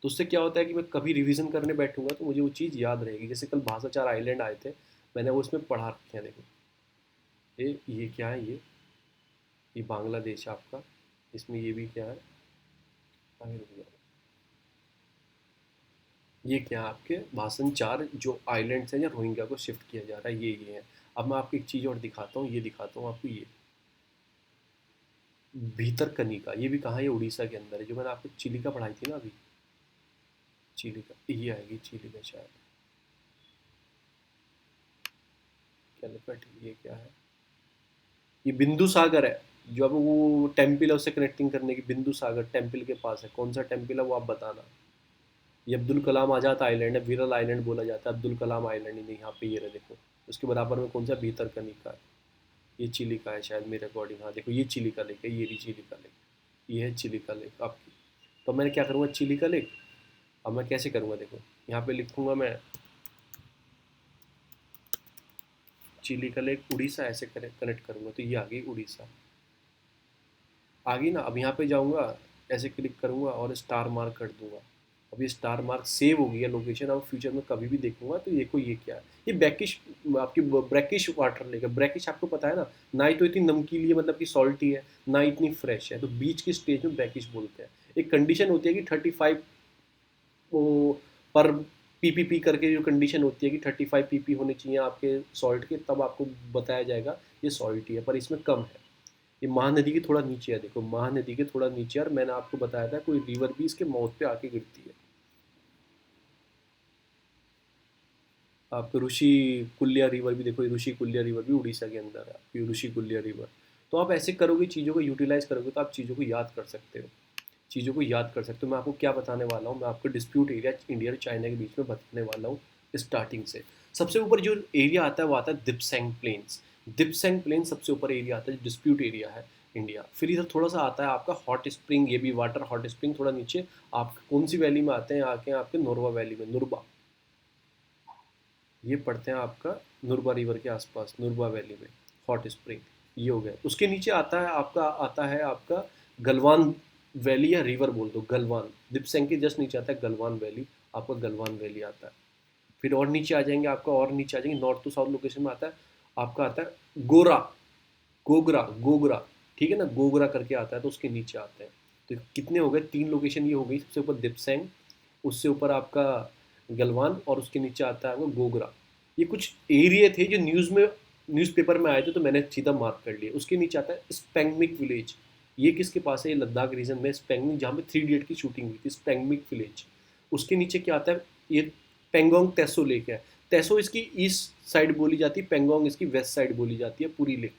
Speaker 1: तो उससे क्या होता है कि मैं कभी रिवीजन करने बैठूंगा तो मुझे वो चीज़ याद रहेगी। जैसे कल भाषाचार आइलैंड आए थे, मैंने वो इसमें पढ़ा रखे हैं, देखो ये क्या है, ये बांग्लादेश है आपका, इसमें ये भी क्या है, आगे रुक जाओ। ये क्या है आपके भाषण चार जो आइलैंड्स हैं या रोहिंग्या को शिफ्ट किया जा रहा है, ये है। अब मैं आपको एक चीज़ और दिखाता हूँ, ये दिखाता हूँ आपको, ये भीतरकनिका, ये भी कहाँ है, ये उड़ीसा के अंदर है। जो मैंने आपको चिलिका पढ़ाई थी ना अभी, चिलिका ये आएगी, चिलिका शायद कैलिकट, ये क्या है, ये बिंदु सागर है। जो अब वो टेम्पल है उससे कनेक्टिंग करने की, बिंदु सागर टेम्पल के पास है। कौन सा टेम्पल है वो आप बताना। ये अब्दुल कलाम आज़ाद आइलैंड है, विरल आइलैंड बोला जाता है, अब्दुल कलाम आइलैंड ही नहीं, यहाँ पे ये रहा देखो। उसके बराबर में कौन सा, भीतरकनिका है, ये चिली का है शायद मेरे अकॉर्डिंग। हाँ देखो, ये चिली का लेक है, ये रही चिली का लेक, ये है चिली का लेक आपकी। तो मैंने क्या करूँगा, चिली का लेक। अब मैं कैसे करूँगा, देखो यहाँ पे लिखूँगा मैं चिली का लेक उड़ीसा, ऐसे कनेक्ट करूँगा तो ये आ गई उड़ीसा, आ गई ना। अब यहाँ पे जाऊँगा, ऐसे क्लिक करूँगा और स्टार मार्क कर दूंगा। अब ये स्टार मार्क सेव हो गया लोकेशन। अब फ्यूचर में कभी भी देखूंगा तो देखो ये क्या है, ये बैकिश, आपकी ब्रैकिश वाटर लेगा। ब्रैकिश आपको पता है ना ही तो इतनी नमकीली है, मतलब कि सॉल्टी है, ना इतनी फ्रेश है, तो बीच की स्टेज में ब्रैकिश बोलते हैं। एक कंडीशन होती है कि 35 वो पर पीपीपी करके जो कंडीशन होती है कि 35 पीपी होने चाहिए आपके सॉल्ट के, तब आपको बताया जाएगा ये सॉल्टी है, पर इसमें कम है। ये महानदी के थोड़ा नीचे है, देखो महानदी के थोड़ा नीचे है, और मैंने आपको बताया था कोई रिवर भी इसके माउथ पे आके गिरती है। आपको ऋषि कुल्या रिवर भी देखो, ये ऋषि कुल्या रिवर भी उड़ीसा के अंदर है, ये ऋषि कुल्या रिवर। तो आप ऐसे करोगे, चीज़ों को यूटिलाइज करोगे तो आप चीज़ों को याद कर सकते हो, चीज़ों को याद कर सकते हो। मैं आपको क्या बताने वाला हूँ, मैं आपको डिस्प्यूट एरिया इंडिया और चाइना के बीच में बताने वाला हूँ स्टार्टिंग से। सबसे ऊपर जो एरिया आता है वो आता है दिपसेंग प्लेन्स। दिपसेंग प्लेन सबसे ऊपर एरिया आता है, जो डिस्प्यूट एरिया है इंडिया। फिर इधर थोड़ा सा आता है आपका हॉट स्प्रिंग, ये भी वाटर हॉट स्प्रिंग थोड़ा नीचे। आप कौन सी वैली में आते हैं, आके आपके नोरवा वैली में, नुरबा, ये पड़ते हैं आपका नुरबा रिवर के आसपास, नुरबा वैली में हॉट स्प्रिंग। ये हो गया। उसके नीचे आता है आपका, गलवान वैली, या रिवर बोल दो, गलवान। दिपसेंग के जस्ट नीचे आता है गलवान वैली, आपका गलवान वैली आता है। फिर और नीचे आ जाएंगे, आपका और नीचे आ जाएंगे, नॉर्थ टू साउथ लोकेशन में आता है आपका, आता है गोरा, गोगरा, गोगरा, ठीक है ना, गोगरा करके आता है, तो उसके नीचे आते हैं। तो कितने हो गए, तीन लोकेशन ये हो गई। सबसे ऊपर दिपसेंग, उससे ऊपर आपका गलवान, और उसके नीचे आता है आपका गोगरा। ये कुछ एरिया थे जो न्यूज़पेपर में आए थे, तो मैंने सीधा मार्क कर लिया। उसके नीचे आता है स्पेंगमिक विलेज। ये किसके पास है, ये लद्दाख रीजन में स्पेंगमिक, जहाँ पे 3 इडियट की शूटिंग हुई थी, स्पेंगमिक विलेज। उसके नीचे क्या आता है, ये पेंगोंग तेसो लेक है। तेसो इसकी ईस्ट साइड बोली जाती है, पेंगोंग इसकी वेस्ट साइड बोली जाती है, पूरी लेक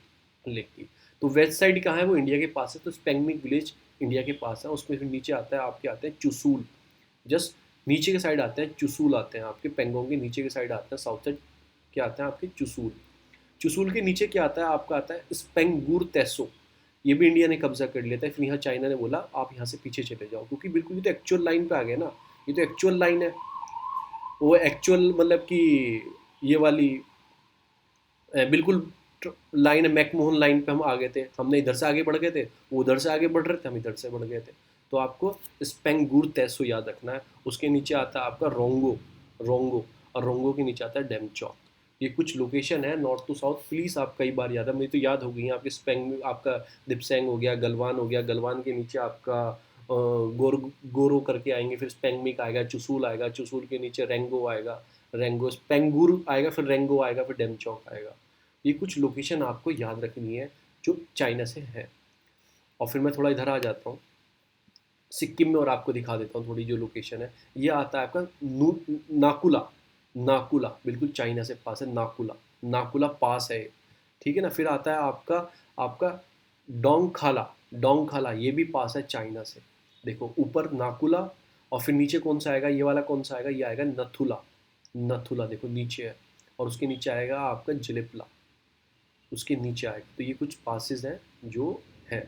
Speaker 1: लेक की। तो वेस्ट साइड कहाँ है, वो इंडिया के पास है, तो स्पेंगमिक विलेज इंडिया के पास है। उसमें फिर नीचे आता है आपके, आते हैं चुसूल, जस्ट नीचे के साइड आते हैं चुसूल, आते हैं आपके पेंगोंग के नीचे के साइड आते हैं, साउथ साइड क्या आता है आपके चुसूल। चुसूल के नीचे क्या आता है आपका, आता है स्पेंगूर तेसो। ये भी इंडिया ने कब्जा कर लिया था, फिर यहाँ चाइना ने बोला आप यहाँ से पीछे चले जाओ, क्योंकि बिल्कुल ये तो एक्चुअल लाइन पे आ गया ना, ये तो एक्चुअल लाइन है। वो एक्चुअल मतलब कि ये वाली बिल्कुल लाइन है, मैकमोहन लाइन पे हम आ गए थे। हमने इधर से आगे बढ़ गए थे, वो उधर से आगे बढ़ रहे थे, हम इधर से बढ़ गए थे। तो आपको स्पेंगूर तैसो याद रखना है। उसके नीचे आता है आपका रोंगो, रोंगो, और रोंगो के नीचे आता है डेमचौक। ये कुछ लोकेशन है नॉर्थ टू साउथ, प्लीज़ आप कई बार याद है, मुझे तो याद हो गई है आपके। स्पेंग आपका दिपसेंग हो गया, गलवान हो गया, गलवान के नीचे आपका गोरो करके आएंगे, फिर स्पेंगमिक आएगा, चुसूल आएगा, चुसूल के नीचे रेंगो आएगा, रेंगो स्पेंगूर आएगा, फिर रेंगो आएगा, फिर डेमचौक आएगा। ये कुछ लोकेशन आपको याद रखनी है जो चाइना से है। और फिर मैं थोड़ा इधर आ जाता हूँ सिक्किम में, और आपको दिखा देता हूँ थोड़ी जो लोकेशन है। ये आता है आपका नाकुला, नाकुला बिल्कुल चाइना से पास है, नाकुला, नाकुला पास है, ठीक है ना। फिर आता है आपका आपका डोंगखाला, डोंगखाला ये भी पास है चाइना से। देखो ऊपर नाकुला और फिर नीचे कौन सा आएगा, ये वाला कौन सा आएगा, ये आएगा नथुला, नथुला देखो नीचे है। और उसके नीचे आएगा आपका जिलेपला, उसके नीचे आएगा। तो ये कुछ पासेस हैं जो हैं,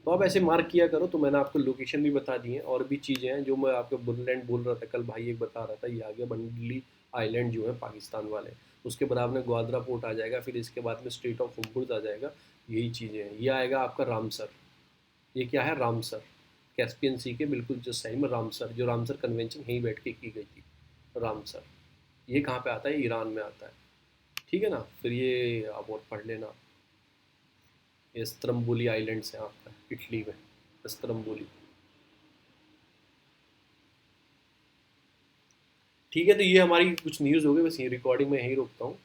Speaker 1: तो आप ऐसे मार्क किया करो। तो मैंने आपको लोकेशन भी बता दी है, और भी चीज़ें हैं जो मैं आपको बुललैंड बोल रहा था कल, भाई एक बता रहा था, ये आ गया बंडली आइलैंड जो है पाकिस्तान वाले। उसके बराबर में ग्वाद्रा पोर्ट आ जाएगा, फिर इसके बाद में स्ट्रेट ऑफ होर्मुज आ जाएगा। यही चीज़ें हैं। ये आएगा आपका रामसर, ये क्या है रामसर, कैस्पियन सी के बिल्कुल जस्ट साइड में रामसर, जो रामसर कन्वेंशन यहीं बैठ के की गई थी, रामसर। ये कहाँ पे आता है, ईरान में आता है, ठीक है ना। फिर ये आप और पढ़ लेना, ये स्त्रम्बोली आइलैंड्स हैं आपका इटली में, स्त्रम्बोली। ठीक है, तो ये हमारी कुछ न्यूज़ हो गई, बस ये रिकॉर्डिंग में यहीं रोकता हूँ।